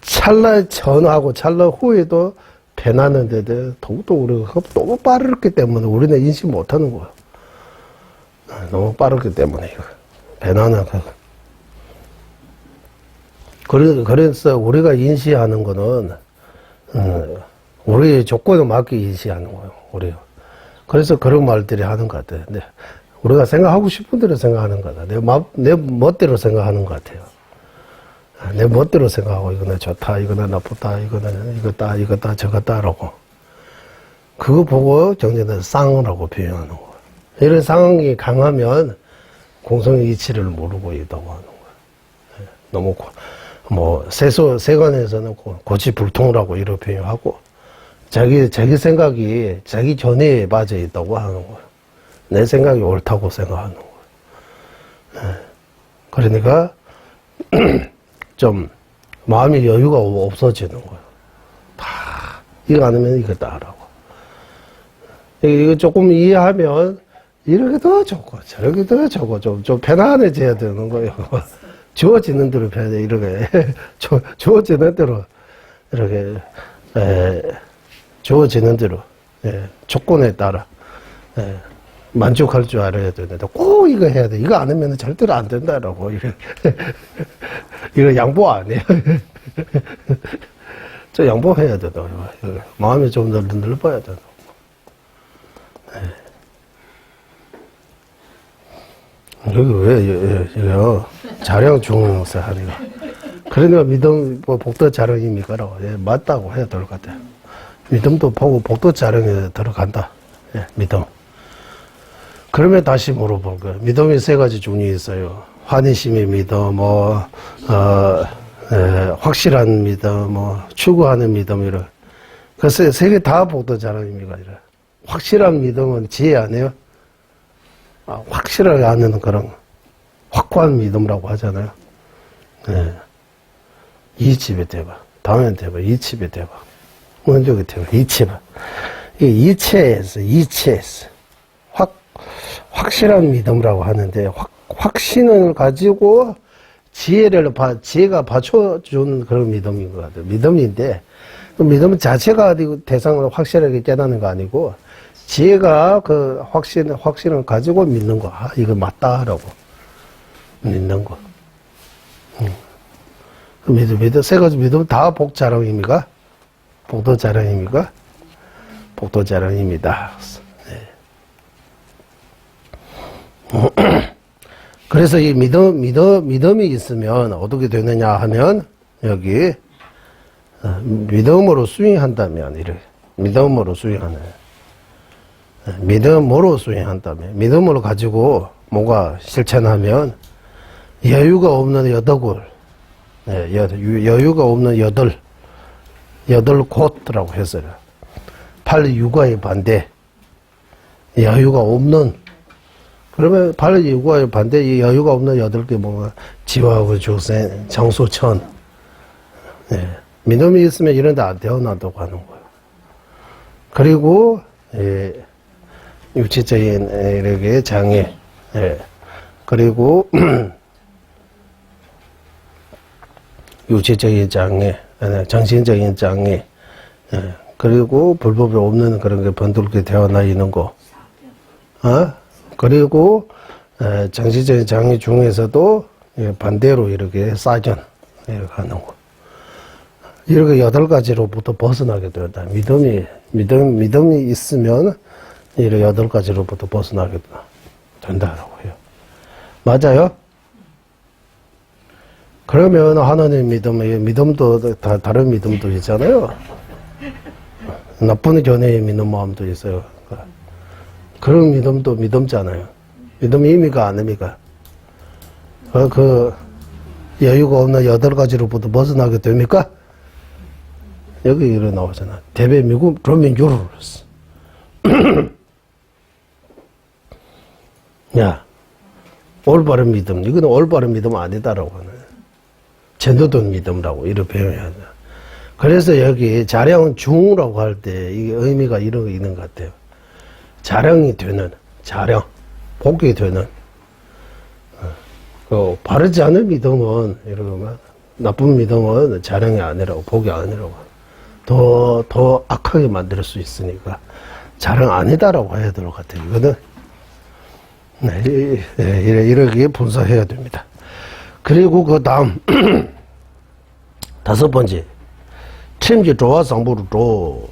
찰나 전하고 찰나 후에도 변하는데도 더욱더 우리가 너무 빠르기 때문에 우리는 인식 못하는 거예요. 너무 빠르기 때문에, 이거. 배나는, 그래서 우리가 인식하는 거는, 우리의 조건에 맞게 인식하는 거예요, 우리가. 그래서 그런 말들이 하는 것 같아요. 근데 우리가 생각하고 싶은 대로 생각하는 거다. 내 멋대로 생각하는 것 같아요. 내 멋대로 생각하고, 이거는 좋다, 이거는 나쁘다, 이거는 이거다, 저거다라고. 그거 보고 정제는 쌍이라고 표현하는 거예요. 이런 상황이 강하면 공성의 이치를 모르고 있다고 하는 거예요. 너무, 세관에서는 고치불통이라고 이렇게 표현하고, 자기 생각이 자기 전에 빠져 있다고 하는 거예요. 내 생각이 옳다고 생각하는 거예요. 그러니까, 좀, 마음의 여유가 없어지는 거예요. 이거 안 하면 이거다라고. 이거 조금 이해하면, 이렇게 더 좋고, 저렇게 더 좋고, 좀 편안해져야 되는 거예요. 주어지는 대로 편해, 이렇게. 주어지는 대로, 이렇게, 주어지는 대로, 조건에 따라, 만족할 줄 알아야 되는데, 꼭 이거 해야 돼. 이거 안 하면 절대로 안 된다라고. 이거 양보 안 해요. 저 양보해야 된다. 마음이 좀 더 넓어야 된다. 여기 이거 자량 중세 하니까. 그러니까 믿음, 복도 자량입니까라고. 맞다고 해야 될 것 같아요. 믿음도 보고 복도 자량에 들어간다. 믿음. 그러면 다시 물어볼 거예요. 믿음이 세 가지 종류 있어요. 환희심의 믿음, 확실한 믿음, 추구하는 믿음, 이런. 그 세 개 다 복도 자랑입니까? 이래. 확실한 믿음은 지혜 아니에요? 확실하게 아는 그런 확고한 믿음이라고 하잖아요. 이집에 대박. 다음엔 대박. 이집에 대박. 먼저가 대박. 이집에. 이게 이체에서. 확실한 믿음이라고 하는데, 확신을 가지고 지혜가 받쳐준 그런 믿음인 것 같아요. 믿음인데, 그 믿음 자체가 대상을 확실하게 깨닫는 거 아니고, 지혜가 그 확신을 가지고 믿는 거. 이거 맞다라고. 믿는 거. 그 세 가지 믿음 다 복자랑입니까? 복도 자랑입니까? 복도 자랑입니다. 그래서 이 믿음이 있으면 어떻게 되느냐 하면, 여기, 믿음으로 수행한다면, 이렇게. 믿음으로 수행한다면, 믿음으로 가지고 뭔가 실천하면, 여유가 없는 여덟 곳이라고 했어요. 팔육아의 반대, 여유가 없는, 그러면 팔육아의 반대, 이 여유가 없는 8개 뭔가, 지화하고 죽생, 장소천. 믿음이 있으면 이런 데 안 태어난다고 하는 거예요. 그리고, 육체적인 이렇게 장애, 그리고, 육체적인 장애, 정신적인 장애, 그리고 불법이 없는 그런 게 번들게 태어나 있는 거, 그리고 정신적인 장애 중에서도 반대로 이렇게 사전 이렇게 하는 거, 이렇게 8가지로부터 벗어나게 된다. 믿음이 있으면 이렇게 8가지로부터 벗어나게 된다라고 해요. 맞아요? 그러면 하나님 믿음도 다른 믿음도 있잖아요. 나쁜 견해에 믿는 마음도 있어요. 그런 믿음도 믿음잖아요. 믿음입니까? 아닙니까? 그 여유가 없는 8가지로부터 벗어나게 됩니까? 여기 이렇게 나오잖아. 대배 미국 로민 유로스. 야, 올바른 믿음. 이거는 올바른 믿음 아니다라고 하네. 전도된 믿음이라고 이렇게 표현해야 돼. 그래서 여기 자량 중이라고 할 때 이게 의미가 이런 거 있는 것 같아요. 자량이 되는, 복이 되는. 바르지 않은 믿음은, 이러면, 나쁜 믿음은 자량이 아니라고, 복이 아니라고. 더 악하게 만들 수 있으니까, 자량 아니다라고 해야 될 것 같아요. 이거는, 네, 이렇게 분석해야 됩니다. 그리고 그 다음, 다섯 번째, 첨지 조화 상부를 조.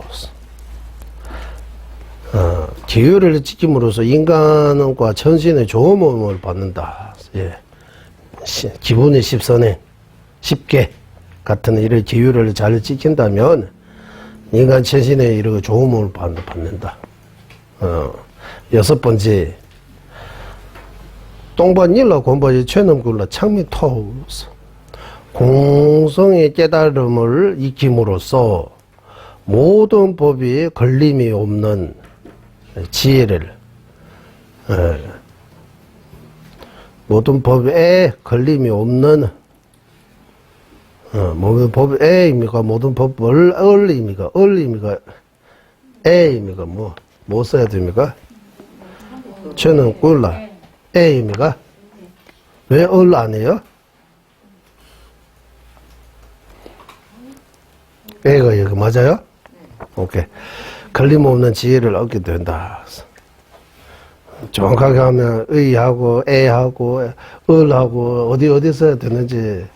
기율을 지킴으로써 인간과 천신의 좋은 몸을 받는다. 예. 기본의 10선행, 10개 같은 이런 기율을 잘 지킨다면 인간 천신의 이런 좋은 몸을 받는다. 여섯 번째, 똥반일라 공부의 최능굴라 창미토우스. 공성의 깨달음을 익힘으로써 모든 법이 걸림이 없는 지혜를, 모든 법에 걸림이 없는, 모든 법에입니까? 모든 법을 얼입니까? 얼입니까? 에입니까? 뭐 써야 됩니까? 저는 꿀라. 에입니까? 왜 얼 안 해요? 에가 여기 맞아요? 오케이. 걸림없는 지혜를 얻게 된다. 정확하게 하면 의하고 애하고 을하고 어디 써야 되는지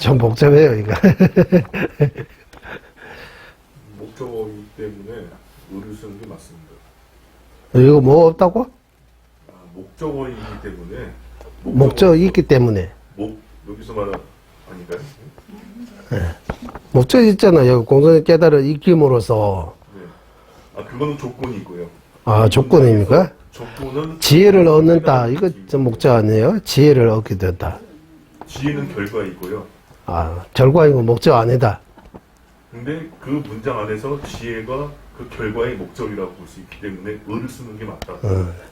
좀 복잡해요, 이거. 목적어이기 때문에 의를 쓰는 게 맞습니다. 이거 뭐 없다고? 목적어이기 때문에 목적이 있기 때문에. 여기서 말한 아닌가요? 목적이 있잖아. 여기 공성의 깨달을 익힘으로써. 네. 그거는 조건이고요. 조건입니까? 조건은 지혜를 얻는다. 이거 좀 목적 아니에요? 지혜를 얻게 된다. 지혜는 결과이고요. 결과이고 목적 아니다. 근데 그 문장 안에서 지혜가 그 결과의 목적이라고 볼 수 있기 때문에 의를 쓰는 게 맞다.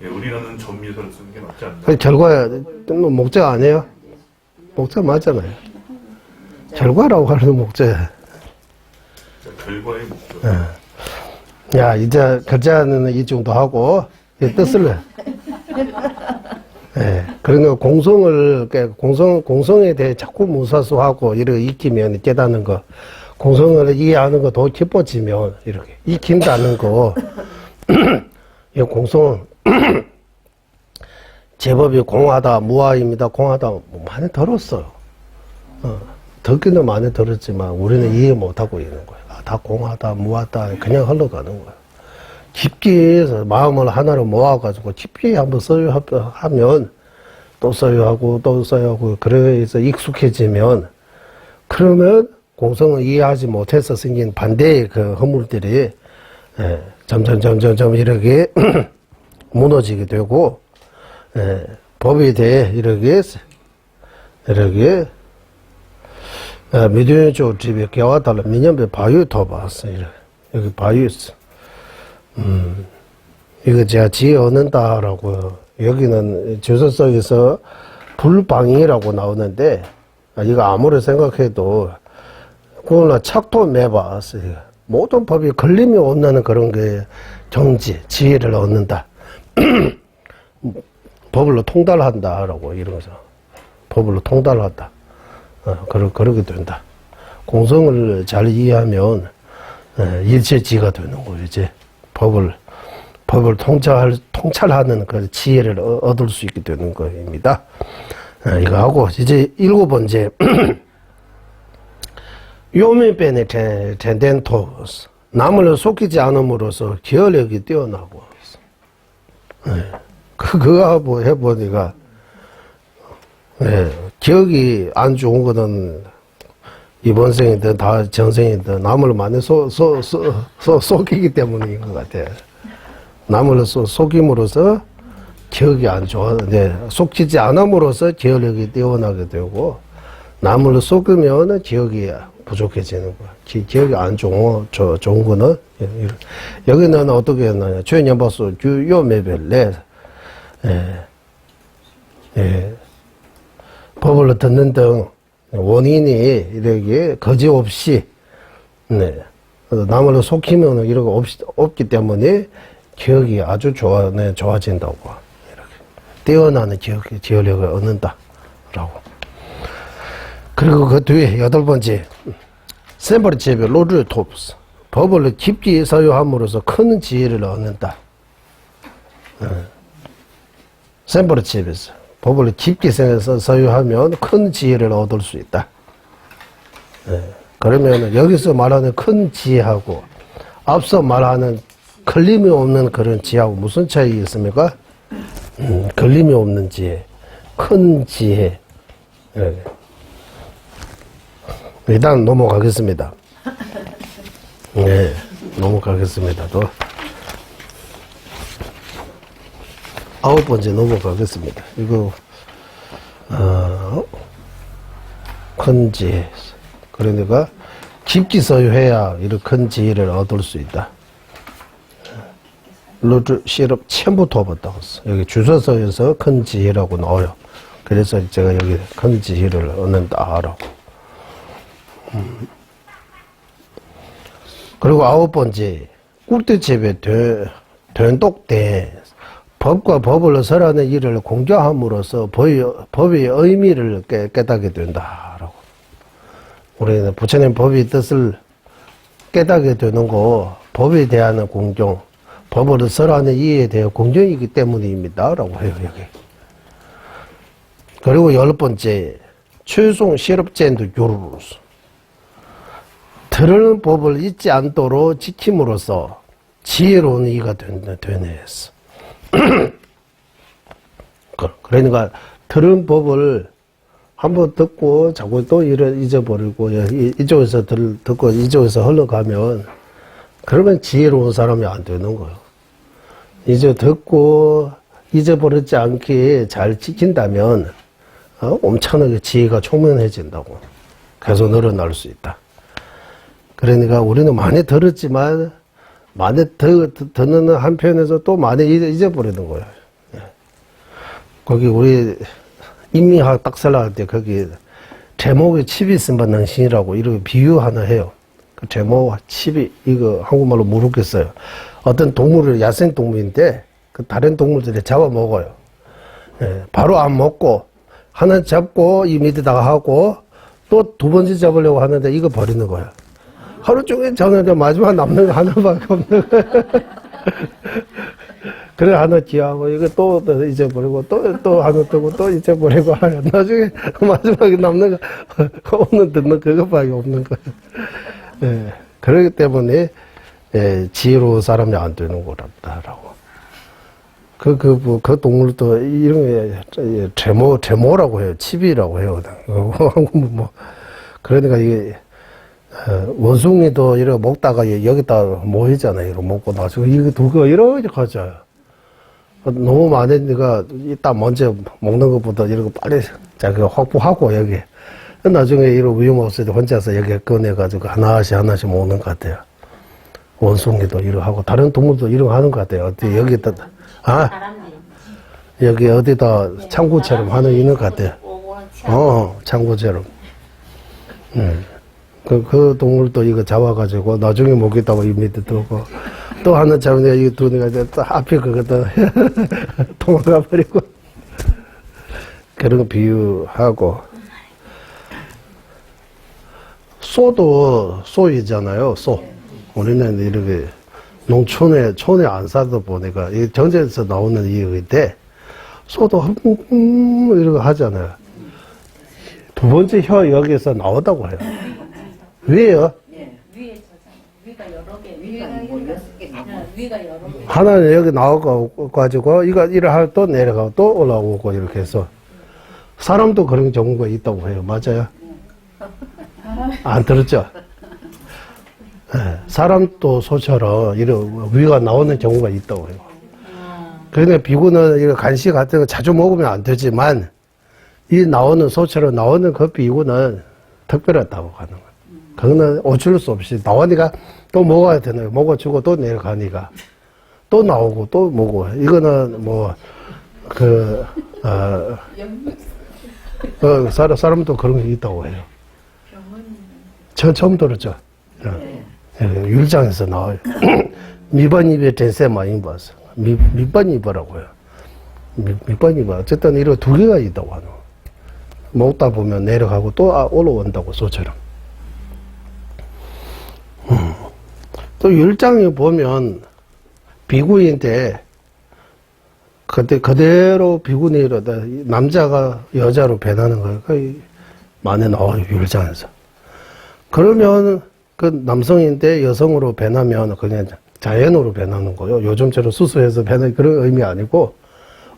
예, 의리라는 전미사를 쓰는 게 맞지 않나. 그 결과야, 목적 아니에요? 목적 맞잖아요. 결과라고 하는 목적이야. 결과의 목적. 야, 이제 글자는 이 정도 하고, 뜻을. 예, 그러니까 공성에 대해 자꾸 무사수하고, 이렇게 익히면 깨닫는 거, 공성을 이해하는 거 더 깊어지면, 이렇게, 익힌다는 거, 이 공성, 제법이 공하다, 무아입니다. 공하다, 많이 들었어요. 듣기는 많이 들었지만, 우리는 이해 못하고 있는 거예요. 다 공하다, 무하다, 그냥 흘러가는 거예요. 깊게 해서 마음을 하나로 모아가지고 깊게 한번 써요 하면 또 써요 하고 또 써요 하고 그래서 익숙해지면 그러면 공성을 이해하지 못해서 생긴 반대의 그 허물들이 점점 이렇게 무너지게 되고 법에 대해 이렇게 미디어 쪽 집에 개와달라 민연배 바유 더 봤어 여기 바유 있어. 이거 제가 지혜 얻는다라고 여기는 주소석에서 불방이라고 나오는데 이거 아무리 생각해도 그거나 착도 매봤어요. 모든 법이 걸림이 없는 그런 게 정지, 지혜를 얻는다. 법을로 통달한다라고 이러면서 법을로 통달한다. 그렇게 된다. 공성을 잘 이해하면 일체지가 되는 거예요. 이제 법을 통찰하는 그 지혜를 얻을 수 있게 되는 겁니다. 이거 하고 이제 일곱 번째 요민변의 텐덴토스 남을 속이지 않음으로써 기억력이 뛰어나고 그거 뭐 해보니까 기억이 안 좋은 거는 이번 생이든 다 전생이든 남을 많이 속이기 때문인 것 같아요. 남을 속임으로써 기억이 안 좋아. 속이지 않음으로써 기억력이 뛰어나게 되고 남을 속이면 기억이 부족해지는 거야. 기억이 안 좋은 거는 여기는 어떻게 했나요? 최연연바수 요매별내 법을 듣는 등 원인이 이렇게 거지없이 남을 속이면 이런 거 없기 때문에 기억이 아주 좋아진다고 이렇게 뛰어나는 기억력을 얻는다라고. 그리고 그 뒤에 여덟 번째 셈버리체베 로르토프스 법을 깊게 사유함으로써 큰 지혜를 얻는다. 샘버르칩에서 법을 깊게 생각해서 소유하면 큰 지혜를 얻을 수 있다. 그러면 여기서 말하는 큰 지혜하고 앞서 말하는 걸림이 없는 그런 지혜하고 무슨 차이가 있습니까? 걸림이 없는 지혜, 큰 지혜. 일단 넘어가겠습니다. 네, 넘어가겠습니다. 또 9번째 넘어가겠습니다. 이거 큰 지혜. 그러니까 깊게 소유해야 이런 큰 지혜를 얻을 수 있다. 루트 시럽 처음부터 봤다고 했어. 여기 주소서에서 큰 지혜라고 나와요. 그래서 제가 여기 큰 지혜를 얻는다라고. 그리고 9번째, 꿀대집에 된독대 법과 법을 설하는 일을 공개함으로써 법의 의미를 깨닫게 된다라고. 우리는 부처님 법의 뜻을 깨닫게 되는 거, 법에 대한 공경, 법을 설하는 이에 대한 공경이기 때문입니다. 라고 해요, 여기. 그리고 10번째, 최종 실업제도 교류로서. 들은 법을 잊지 않도록 지킴으로써 지혜로운 이가 되네 했어. 그러니까 들은 법을 한번 듣고 자꾸 또 잊어버리고 이쪽에서 듣고 이쪽에서 흘러가면 그러면 지혜로운 사람이 안 되는 거예요. 이제 듣고 잊어버리지 않게 잘 지킨다면 엄청나게 지혜가 총명해진다고. 계속 늘어날 수 있다. 그러니까 우리는 많이 들었지만 많이 듣는 한편에서 또 많이 잊어버리는 거예요. 거기 우리 인민학 딱설할 때 거기 제목에 칩이 있으면 능신이라고 이렇게 비유 하나 해요. 그 제목 칩이 이거 한국말로 모르겠어요. 어떤 동물을 야생 동물인데 그 다른 동물들이 잡아먹어요. 바로 안 먹고 하나 잡고 이 밑에다가 하고 또 두 번째 잡으려고 하는데 이거 버리는 거예요. 하루 종일 잡는데 마지막 남는 거 하나밖에 없는 거예요. 그래 하나 기하고 이거 또 잊어버리고 또 하나 뜨고 또 잊어버리고 하면 나중에 마지막에 남는 거 오늘 듣는 그것밖에 없는 거예요. 예, 그렇기 때문에 지혜로운 사람이 안 되는 거라고. 그 동물도 이런 게 제모라고 해요. 칩이라고 해요. 한국은 그러니까 이게 원숭이도 이렇게 먹다가 여기다 모이잖아요. 이렇게 먹고 나중에 이거 두고 이렇게 가져요. 너무 많으니까 이따 먼저 먹는 것보다 이렇게 빨리 자기가 확보하고 여기 나중에 이런 위험 없을 때 혼자서 여기 꺼내가지고 하나씩 먹는 것 같아요. 원숭이도 이렇게 하고 다른 동물도 이렇게 하는 것 같아요. 어디 여기다 여기 어디다 창고처럼 하는 있는 것 같아요. 창고처럼. 그 동물도 이거 잡아가지고 나중에 먹겠다고 이 밑에 두고 또 하나 잡으니까 이거 두니까 또 앞에 그것도 도망가 버리고 그런 거 비유하고 소도 소이잖아요. 소. 우리는 이렇게 촌에 안 살다 보니까 이 정제에서 나오는 이유인데 소도 이렇게 하잖아요. 두 번째 혀 여기서 나오다고 해요. 왜요? 위에 위가 여러 개, 위가 여러 개. 하나는 여기 나와가지고 이거 할 또 내려가고 또 올라오고 이렇게 해서 사람도 그런 경우가 있다고 해요. 맞아요? 안 들었죠? 네, 사람도 소처럼 이런 위가 나오는 경우가 있다고 해요. 그러니까 비구는 이런 간식 같은 거 자주 먹으면 안 되지만 이 나오는 소처럼 나오는 그 비구는 특별하다고 하는 거예요. 그거는 어쩔 수 없이 나오니까 또 먹어야 되는 거예요. 먹어주고 또 내려가니까 또 나오고 또 먹고 이거는 사람도 그런 게 있다고 해요. 처음 들었죠? 율장에서 나와요. 미반입에 전세 많이 봤어. 밑반입이라고 해요. 밑반입. 어쨌든 이런 두 개가 있다고 하는 거예요. 먹다 보면 내려가고 또 올라온다고 소처럼. 또 율장에 보면 비구인데 그때 그대로 비구니 이러다 남자가 여자로 변하는 거예요. 거의 많이 나와요, 율장에서. 그러면 그 남성인데 여성으로 변하면 그냥 자연으로 변하는 거예요. 요즘처럼 수술해서 변하는 그런 의미 아니고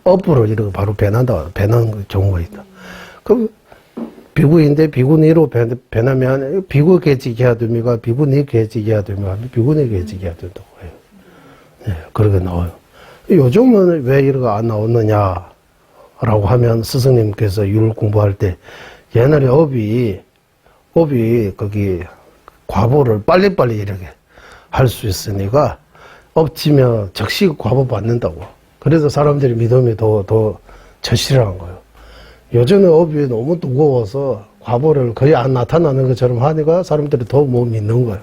업으로 이렇게 바로 변하는 경우가 있다. 그럼 비구인데 비구니로 변하면 비구 개지기야 됩니까? 비구니 개지기야 됩니까? 비구니 개지기야 된다고 해요. 네, 그렇게 나와요. 요즘은 왜 이렇게 안 나오느냐라고 하면 스승님께서 율 공부할 때 옛날에 업이 거기 과보를 빨리빨리 이렇게 할 수 있으니까 업치면 즉시 과보 받는다고. 그래서 사람들이 믿음이 더 절실한 거예요. 요즘은 업이 너무 두꺼워서 과보를 거의 안 나타나는 것처럼 하니까 사람들이 더 못 믿는 거예요.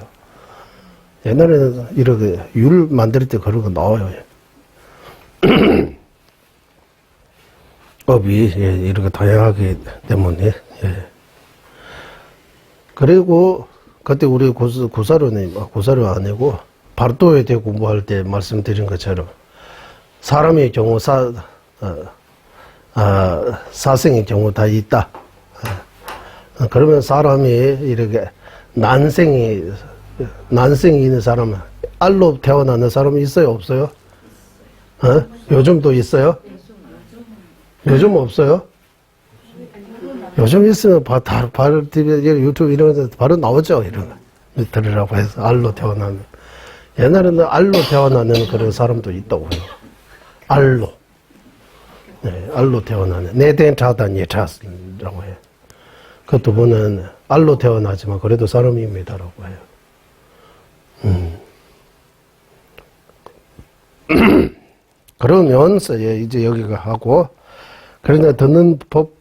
옛날에는 이렇게 율 만들 때 그런 거 나와요. 업이 이렇게 다양하기 때문에. 예. 그리고 그때 우리 구사료는 아니고 발도에 대해 공부할 때 말씀드린 것처럼 사람의 경우 사생의 경우 다 있다. 그러면 사람이 이렇게 난생이 있는 사람은 알로 태어나는 사람이 있어요, 없어요? 요즘도 있어요? 요즘 없어요? 요즘 있으면 바로 유튜브 이런 데서 바로 나오죠, 이런 거. 들으라고 해서 알로 태어나는. 옛날에는 알로 태어나는 그런 사람도 있다고 해요. 알로. 네, 알로 태어나는. 내된 차단 예차라고 해요. 그 두 분은 알로 태어나지만 그래도 사람입니다라고 해요. 그러면서 이제 여기가 하고, 그러니까 듣는 법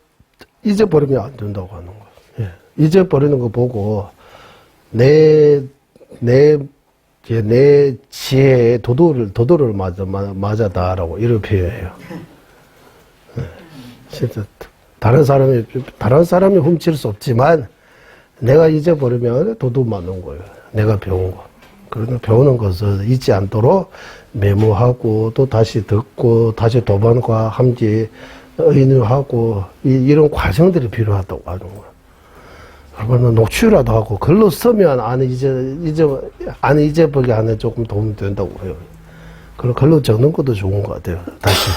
잊어버리면 안 된다고 하는 거예요. 예. 잊어버리는 거 보고 내 지혜에 도도를 맞아다라고 이렇게 표현해요. 예. 진짜 다른 사람이 훔칠 수 없지만 내가 잊어버리면 도도 맞는 거예요. 내가 배운 거. 그러면 배우는 것을 잊지 않도록 메모하고 또 다시 듣고 다시 도반과 함께 의논하고 이런 과정들이 필요하다고 하는 거예요. 그러면 녹취라도 하고 글로 쓰면 안 잊어버리게 하는 조금 도움이 된다고 해요. 그럼 글로 적는 것도 좋은 것 같아요. 다시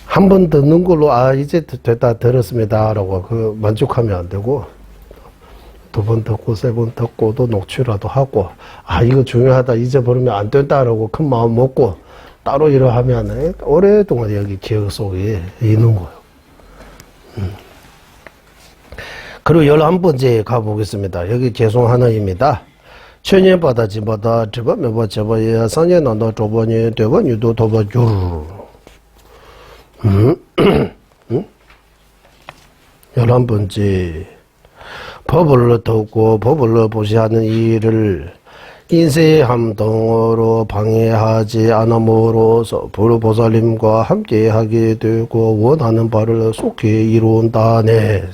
한 번 듣는 걸로 이제 됐다 들었습니다라고 만족하면 안 되고 두 번 듣고 세 번 듣고 또 녹취라도 하고 이거 중요하다 잊어버리면 안 된다라고 큰 마음 먹고 따로 이러하면 오랫동안 여기 기억 속에 있는 거예요. 그리고 11번째 가보겠습니다. 여기 개송 하나입니다. 천년바다 지바다 저바 몇바 저바에 상년난다 조번이 되고 유도 도바줄 11번째 법을 듣고 법을 보시하는 일을 인세함 등으로 방해하지 않음으로써 불보살님과 함께하게 되고 원하는 바를 속히 이룬다네.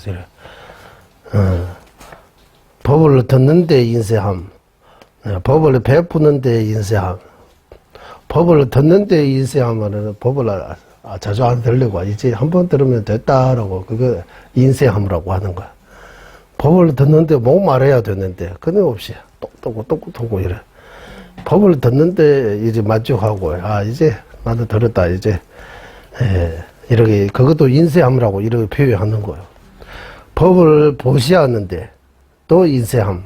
법을 듣는데 인세함, 법을 베푸는데 인세함. 법을 듣는데 인세하면은 법을 자주 안 들려고 이제 한번 들으면 됐다라고 그거 인세함이라고 하는 거야. 법을 듣는데 목 말해야 되는데 끊임없이 똑똑 이래. 법을 듣는데 이제 만족하고 이제 나도 들었다 이제 이렇게 그것도 인세함이라고 이렇게 표현하는 거예요. 법을 보시하는데 또 인세함.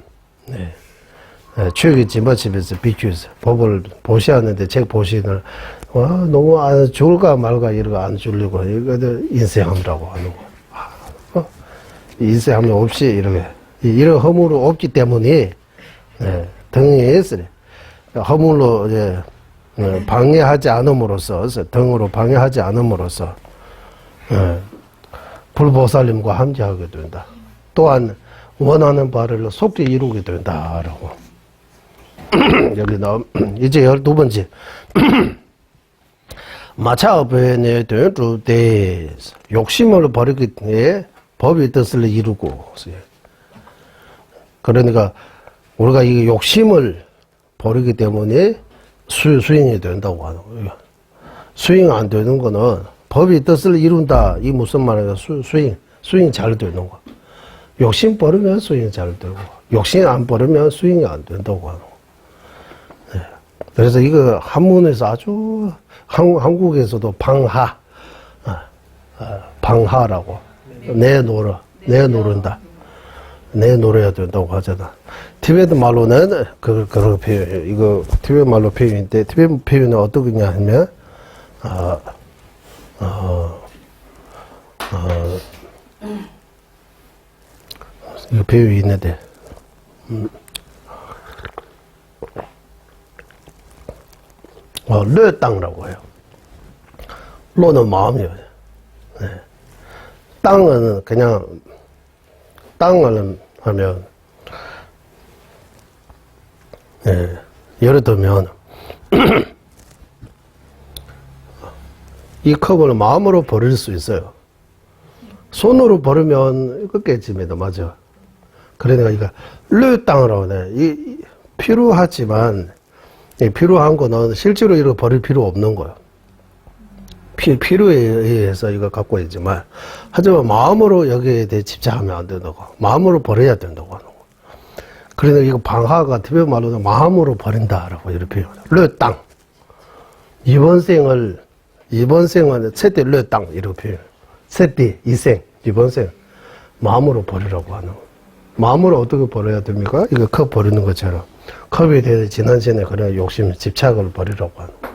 추억의 집어집에서 비추어서 법을 보시하는데 책 보시는 너무 줄까 말까 이러고 안 줄리고 이거 인세함이라고 하는 거예요. 인세함이 없이 이런 허물이 없기 때문에 등에 허물로 방해하지 않음으로써 등으로 방해하지 않음으로써 불보살님과 함께하게 된다. 또한 원하는 바를 속히 이루게 된다라고. 여기 나온 이제 12번째 마차업에 된주대 욕심을 버리기 위해 법의 뜻을 이루고. 그러니까 우리가 이 욕심을 버리기 때문에 수행이 된다고 하는 거예요. 수행 안 되는 거는 법이 뜻을 이룬다. 이 무슨 말이야? 수행 잘 되는 거. 욕심 버리면 수행 잘 되고, 욕심 안 버리면 수행이 안 된다고 하는 거. 네. 그래서 이거 한문에서 아주 한국에서도 방하라고 내노른다. 내노려야 된다고 하잖아. 티베트 말로는 그런 표현이에요. 이거 티베트 말로 표현인데 티베트 표현은 어떻게냐 하면 이거 표현이 있는데 르땅이라고 해요. 로는 마음이에요. 네. 땅은 그냥 땅을 하면 예를 들면 이 컵을 마음으로 버릴 수 있어요. 손으로 버리면 끝겠집니다. 맞아. 그러니까 이거 르땅이라고 해. 이 필요하지만 이 필요한 거는 실제로 이거 버릴 필요 없는 거예요. 필요에 의해서 이거 갖고 있지만 하지만 마음으로 여기에 대해 집착하면 안 된다고. 마음으로 버려야 된다고 하는 거. 그러니까 이거 방하가 티베트 말로는 마음으로 버린다라고 이렇게 표현해요. 르땅. 이번 생은 세대 르땅 이렇게 표현해요. 세대 이생 이번 생 마음으로 버리라고 하는 거. 마음으로 어떻게 버려야 됩니까? 이거 컵 버리는 것처럼 컵에 대해 지난 생에 그런 욕심 집착을 버리라고 하는 거.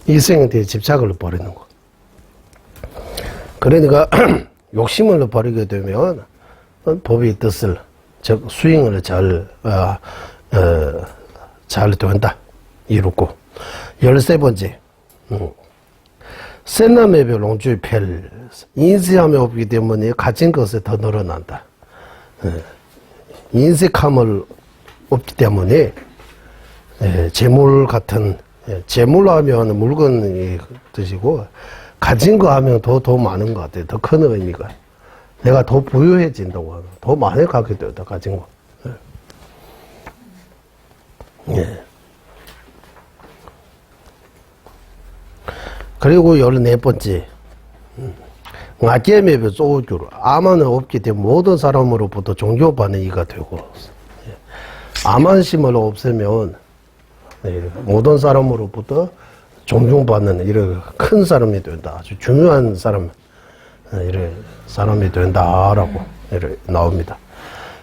이생에 대해 집착을 버리는 거. 그러니까 욕심을 버리게 되면 법의 뜻을 즉 수행을 잘 된다 이루고 13번째 센남의별 롱주의 펠 인색함이 없기 때문에 가진 것에 더 늘어난다. 인색함을 없기 때문에 재물 같은 재물하면 물건이 뜻이고 가진 거 하면 더 많은 것 같아요. 더 큰 의미가. 내가 더 부유해진다고 하는, 더 많이 갖게 되었다, 가진 거. 예. 그리고 14번째. 아게메베 소주로. 아만은 없기 때문에 모든 사람으로부터 존경받는 이가 되고. 아만심을 없애면, 모든 사람으로부터 존중받는 이런 큰 사람이 된다. 아주 중요한 사람, 이런 사람이 된다라고 이렇게 나옵니다.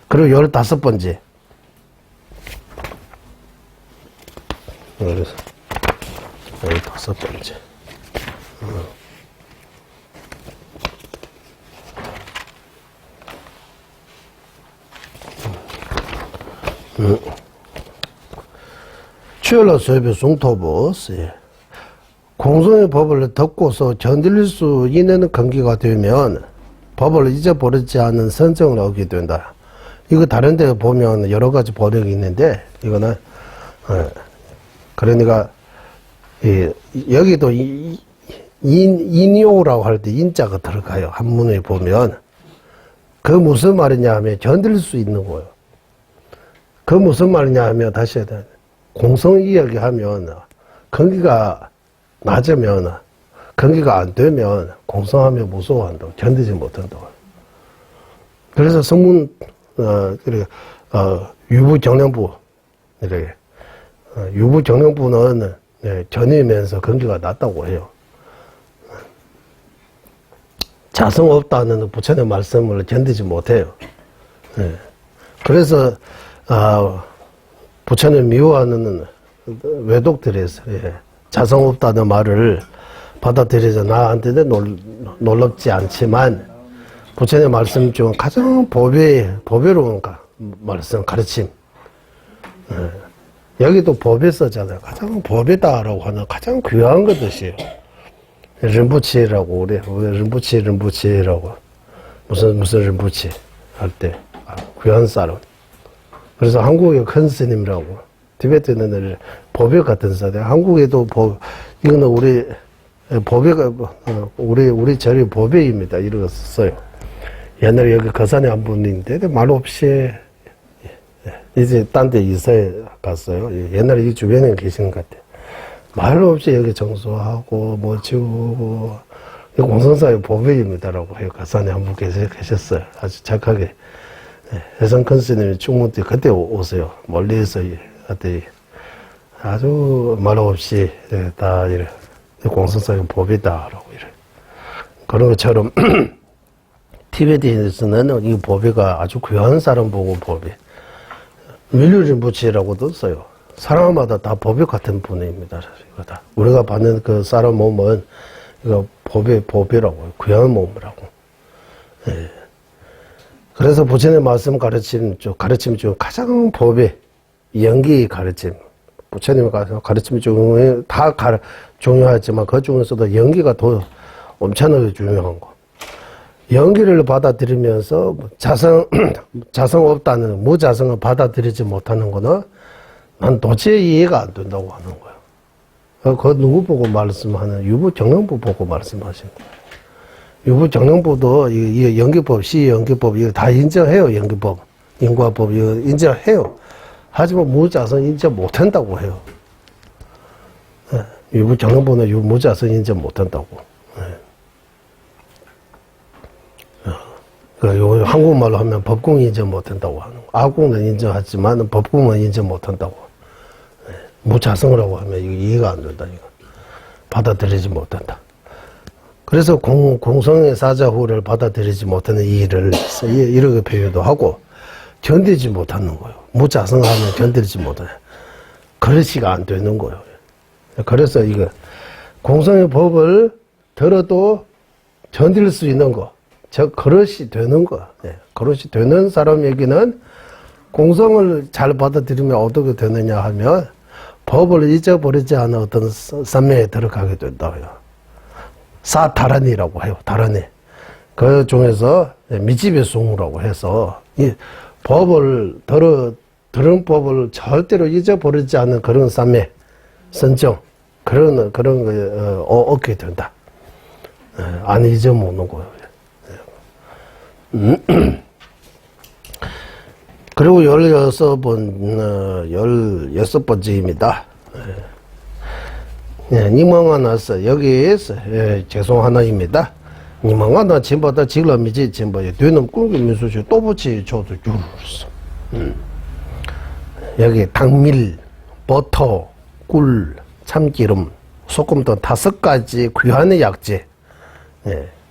그리고 15번째. 그래서 15번째. 취열로 소입의 송토보스. 공성의 법을 듣고서 견딜 수 있는 관계가 되면 법을 잊어버리지 않는 선정을 얻게 된다. 이거 다른 데 보면 여러 가지 번역이 있는데 이거는 그러니까 여기도 인요라고 할 때 인자가 들어가요. 한문에 보면 그 무슨 말이냐 하면 견딜 수 있는 거예요. 그 무슨 말이냐 하면 다시 해야 돼. 공성 이야기하면 건기가 낮으면 건기가 안 되면 공성하면 무서워한다고 견디지 못한다고. 그래서 성문 유부정령부 이렇게 유부정령부는 견이면서 건기가 낮다고 해요. 자성 없다는 부처의 말씀을 견디지 못해요. 그래서 부처는 미워하는 외독들에서 자성 없다는 말을 받아들여서 나한테는 놀랍지 않지만 부처의 말씀 중 가장 보배로운 말씀, 가르침. 여기도 법에 써잖아요. 가장 법이다라고 하는 가장 귀한 것이에요. rinpoche라고 우리 rinpoche라고 무슨 rinpoche 할 때 귀한 사람. 그래서 한국의 큰 스님이라고. 티베트는 법회 같은 사람. 한국에도 이거는 우리 절이 법회입니다. 이러고 썼어요. 옛날에 여기 거산에 한 분인데 말 없이 이제 딴 데 이사에 갔어요. 옛날에 이 주변에 계신 것 같아요. 말 없이 여기 정수하고 뭐 지우고 이거 공성사의 보배입니다라고 해요. 가산에 한 분 계셨어요. 아주 착하게. 해성 큰 스님이 충무 때 그때 오세요. 멀리서 하더니 아주 말 없이 다 이래 공성사의 보배다라고 이래. 그런 것처럼 티베트에서는 이 보배가 아주 귀한 사람 보고 보배. 밀류진부치라고도 써요. 사람마다 다 보배 같은 분입니다. 이거다. 우리가 받는 그 사람 몸은 이거 보배라고 귀한 몸이라고. 예. 그래서 부처님 말씀 가르침 중 가장 보배, 연기 가르침. 부처님 가르침 중에 다 중요하지만 그 중에서도 연기가 더 엄청나게 중요한 거. 연기를 받아들이면서 자성 없다는 무자성을 받아들이지 못하는 거는 난 도저히 이해가 안 된다고 하는 거예요. 그 누구 보고 말씀하는 유부정령부 보고 말씀하신 거예요. 유부정령부도 이 연기법, 시연기법 이거 다 인정해요. 연기법, 인과법 이거 인정해요. 하지만 무자성 인정 못한다고 해요. 유부정령부는 무자성 인정 못한다고. 한국말로 하면 법궁 인정 못한다고 하는 거. 아궁은 인정하지만 법궁은 인정 못한다고. 무자성이라고 하면 이거 이해가 안 된다. 이거 받아들이지 못한다. 그래서 공성의 사자후를 받아들이지 못하는 이를 이렇게 표현도 하고 견디지 못하는 거예요. 무자성하면 견디지 못해. 그릇이가 안 되는 거예요. 그래서 이거 공성의 법을 들어도 견딜 수 있는 거. 저 그릇이 되는 거. 그릇이 되는 사람에게는 공성을 잘 받아들이면 어떻게 되느냐 하면 법을 잊어버리지 않은 어떤 산매에 들어가게 된다고요. 사다란이라고 해요. 다란이. 그 중에서 미집의 숭이라고 해서 이 법을 들은 법을 절대로 잊어버리지 않는 그런 산매, 선정 그런 거 얻게 된다. 안 잊어먹는 거예요. 그리고 16번째입니다. 니멍하나서 여기에서 죄송 하나입니다. 니멍하나 진보다 지글미지 진보에 되는 꿀기 미수시 또 붙이 줘도 줄었어. 여기 당밀, 버터, 꿀, 참기름, 소금 등 5가지 귀한의 약재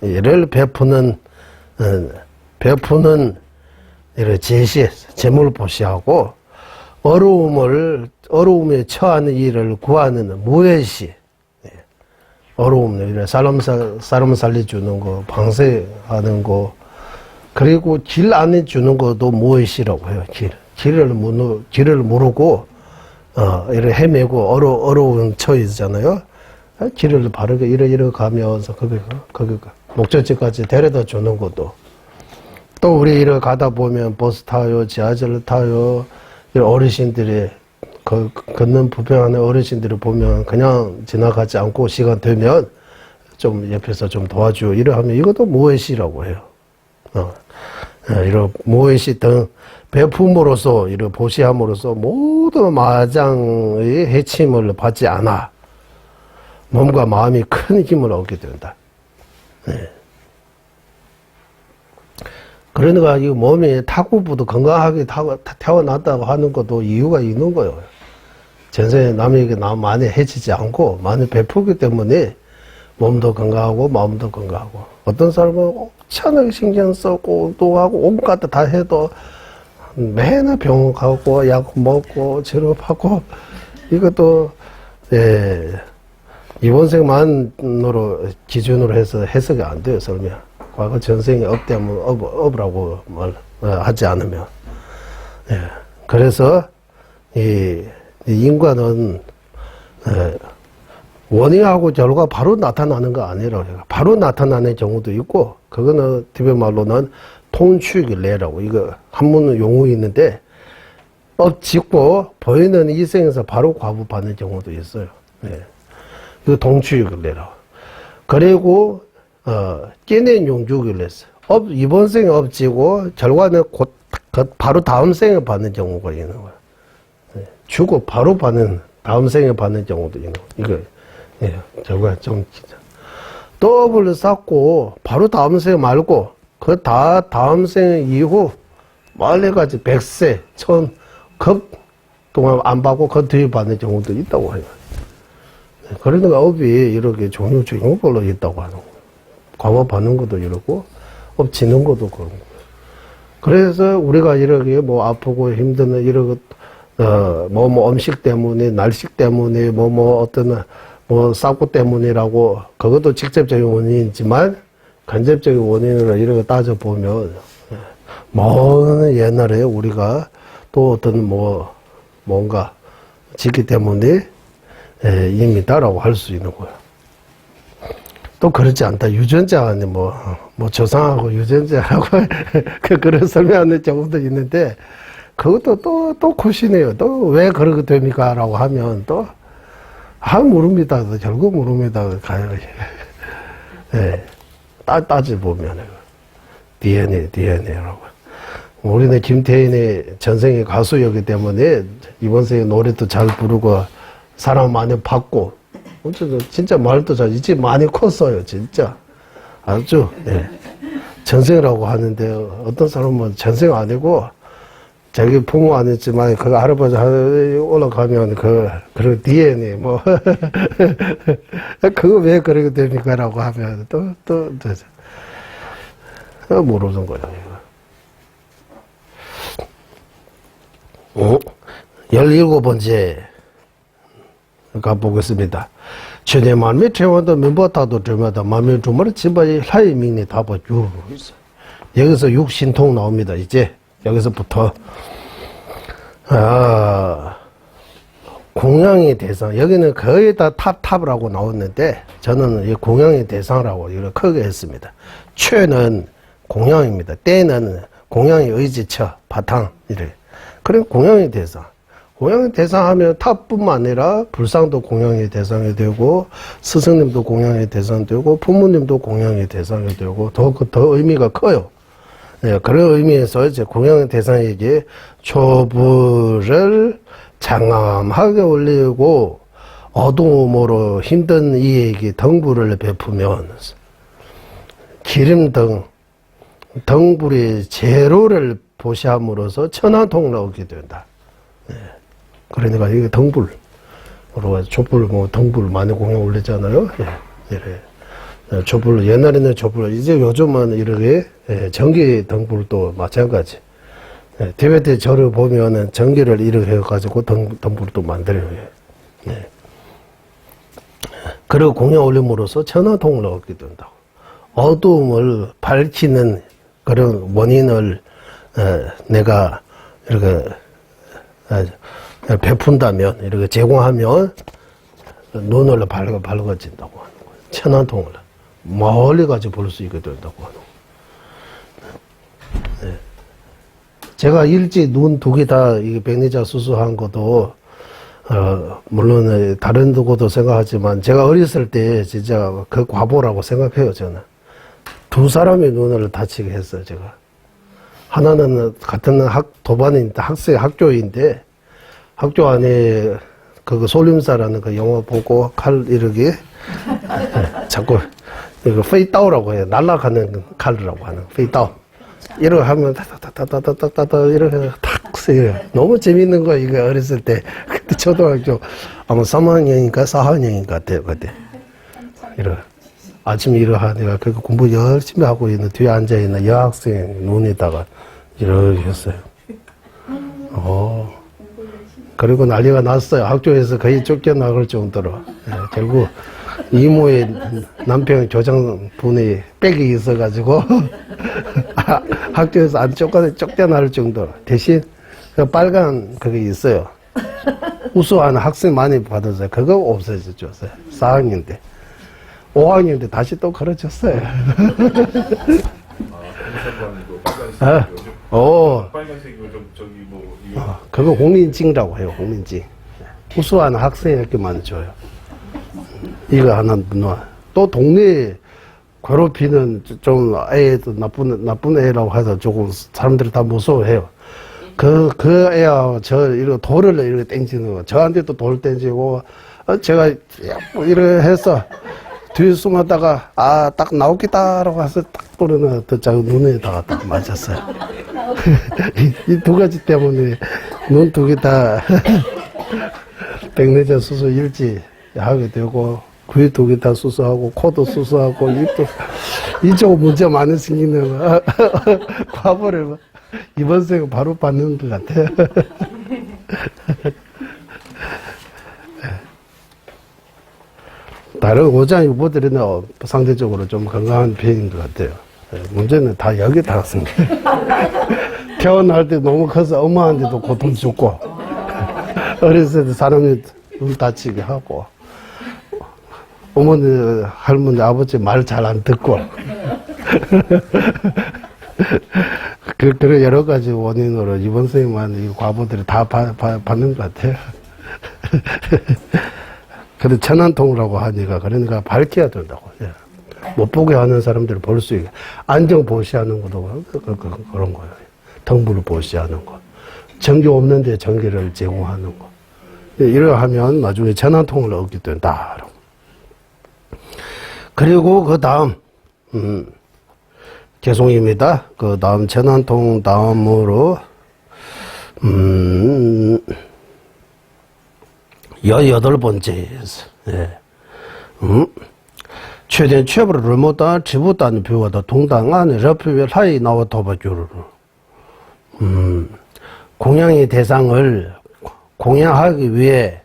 이를 베푸는 이런 제시, 재물 보시하고 어려움에 처하는 일을 구하는 무해시, 어려움, 사람 살려주는 거, 방세하는 거, 그리고 길 안에 주는 것도 무해시라고 해요. 길을 모르고 이렇게 헤매고 어려운 처이잖아요. 길을 바르게 이러 가면서 거기 목적지까지 데려다 주는 것도. 또 우리 이를 가다 보면 버스 타요, 지하철을 타요. 이런 어르신들이 걷는 불편한 어르신들을 보면 그냥 지나가지 않고 시간 되면 좀 옆에서 좀 도와주고 이러 하면 이것도 무해시라고 해요. 이런 무해시 등 베품으로써 이런 보시함으로써 모든 마장의 해침을 받지 않아 몸과 마음이 큰 힘을 얻게 된다. 그러니까 이 몸이 타고부도 건강하게 태어났다고 하는 것도 이유가 있는 거예요. 전생에 남에게 많이 해치지 않고 많이 베푸기 때문에 몸도 건강하고 마음도 건강하고. 어떤 사람은 엄청나게 신경 쓰고 또 하고 온갖 다 해도 맨날 병원 가고 약 먹고 치료하고 이것도 이번 생만으로 기준으로 해서 해석이 안 돼요. 설명. 과거 전생에 업되면 업이라고 하지 않으면. 그래서 이 인과는 원인하고 결과 바로 나타나는 거 아니라고 해요. 바로 나타나는 경우도 있고 그거는 티베트 말로는 통취길래라고 이거 한문 용어가 있는데 업 짓고 보이는 이생에서 바로 과부받는 경우도 있어요. 이거 통취길래라고. 그리고 깨낸 용주길래 이번 생에 업 지고 결과는 바로 다음 생에 받는 경우가 있는 거예요. 주고 바로 받는 다음 생에 받는 경우도 있는 거. 이거, 예, 저거 좀, 진짜. 더블을 쌓고, 바로 다음 생 말고, 다음 생 이후, 멀리까지 100세, 1000급 동안 안 받고, 그 뒤에 받는 경우도 있다고 해요. 그러니까 업이 이렇게 종류별로 있다고 하는 거예요. 과거 받는 것도 이러고, 업 지는 것도 그런 거예요. 그래서 우리가 이렇게 뭐 아프고 힘든 이런 뭐 음식 때문에, 날식 때문에, 어떤 사고 때문이라고, 그것도 직접적인 원인이지만, 간접적인 원인으로 이렇게 따져보면, 먼 옛날에 우리가 또 어떤 뭔가 짓기 때문에 임이다라고 할 수 있는 거야. 또 그렇지 않다. 유전자는 조상하고 유전자라고 그런 설명하는 경우도 있는데, 그것도 또 굿이네요. 또 왜 그렇게 됩니까? 라고 하면 또, 모릅니다. 결국 모릅니다. 가요. 예. 따져보면, DNA라고. 우리는 김태인의 전생의 가수였기 때문에, 이번 생에 노래도 잘 부르고, 사람 많이 받고, 진짜 말도 잘, 이제 많이 컸어요, 진짜. 아주, 예. 전생이라고 하는데, 어떤 사람은 전생 아니고, 자기 부모 아니지만, 그 할아버지 올라가면, 그런 DNA, 그거 왜 그렇게 됩니까? 라고 하면, 모르는 거예요, 이거. 17번째 가보겠습니다. 최대 만미 태원도 면보다도 저마다 만미 주말에 집안이 하이민이 다봐주. 여기서 육신통 나옵니다, 이제. 여기서부터. 공양의 대상. 여기는 거의 다 탑이라고 나왔는데, 저는 이 공양의 대상이라고 이걸 크게 했습니다. 최는 공양입니다. 때는 공양의 의지처, 바탕, 이래. 그래, 공양의 대상. 공양의 대상 하면 탑뿐만 아니라 불상도 공양의 대상이 되고, 스승님도 공양의 대상이 되고, 부모님도 공양의 대상이 되고, 더 의미가 커요. 네, 그런 의미에서 이제 공양의 대상에게 초불을 장엄하게 올리고, 어두움으로 힘든 이에게 덩불을 베푸면, 기름등, 덩불의 재료를 보시함으로써 천하통을 얻게 된다. 네. 그러니까 이게 덩불, 촛불, 덩불 많이 공양 올리잖아요. 예. 예. 촛불, 옛날에는 촛불, 이제 요즘은 이렇게, 전기 덩불도 마찬가지. 예. 대회 때 저를 보면은 전기를 이렇게 해가지고 덩불도 만들어요. 예. 그리고 공양 올림으로써 천하통을 얻게 된다고. 어두움을 밝히는 그런 원인을 내가 이렇게 베푼다면, 이렇게 제공하면 눈을 밝아진다고 하는 거예요. 천안통을 멀리까지 볼 수 있게 된다고 하는 거예요. 제가 일찍 눈 두 개 다 백내장 수술한 것도 물론 다른 것도 생각하지만, 제가 어렸을 때 진짜 그 과보라고 생각해요. 저는 두 사람의 눈을 다치게 했어요. 제가 하나는 같은 도반인데 학교인데, 학교 안에 그 솔림사라는 그 영화 보고 칼 이렇게 자꾸 이거 페이다오라고 해요. 날아가는 칼이라고 하는 페이다오. 이렇게 하면 타타타타타타타 이렇게 탁 쓰여요. 너무 재밌는 거 이거 어렸을 때. 그때 초등학교 아마 3학년인가 4학년인가 그때. 이렇게 아침에 일어나니까 그 공부 열심히 하고 있는 뒤에 앉아 있는 여학생 눈에다가 이렇게 했어요. 그리고 난리가 났어요. 학교에서 거의 쫓겨나갈 정도로. 결국 이모의 남편 교장분이 백이 있어가지고 학교에서 안 쫓겨날 정도로. 대신 그 빨간 그게 있어요. 우수한 학생 많이 받았어요. 그거 없어졌어요. 4학년 때. 5학년 때 다시 또 걸어졌어요. 빨간색 요즘 그거 홍민증이라고 해요. 홍민증. 우수한 학생에게만 줘요. 이거 하나 넣어. 또 동네에 괴롭히는 좀 애도 나쁜 애라고 해서 조금 사람들이 다 무서워해요. 그 애야, 이렇게 돌을 이렇게 땡기는 거. 저한테도 돌 땡기고, 제가 이렇게 해서, 뒤에 숨었다가, 딱 나오겠다라고 해서 딱 뿌리는 그 작은 눈에다가 딱 맞았어요. 이 두 가지 때문에 눈 두 개 다 백내장 수술 일찍 하게 되고, 귀 두 개 다 수술하고, 코도 수술하고, 입도, 이쪽 문제 많이 생기는 거. 과보를 이번 생은 바로 받는 것 같아요. 다른 오장 유보들은 상대적으로 좀 건강한 편인 것 같아요. 문제는 다 여기 닿았습니다. 태어날 때 너무 커서 엄마한테도 고통 주고, 어렸을 때 사람이 눈 다치게 하고, 어머니, 할머니, 아버지 말 잘 안 듣고, 그런 여러 가지 원인으로 이번 생만 이 과부들이 다 받는 것 같아요. 근데 천안통이라고 하니까, 그러니까 밝혀야 된다고. 예. 못 보게 하는 사람들을 볼 수 있게. 안정 보시하는 것도 그런 거예요. 덩부를 보시하는 거. 전기 없는데 전기를 제공하는 거. 이러하면 나중에 천안통을 얻게 된다. 그리고 그 다음, 죄송입니다. 그 다음 천안통 다음으로, 18번째, 예. 确定确保人们的支付单票的同档案的票还나와 도와주를. 공양의 대상을 공양하기 위해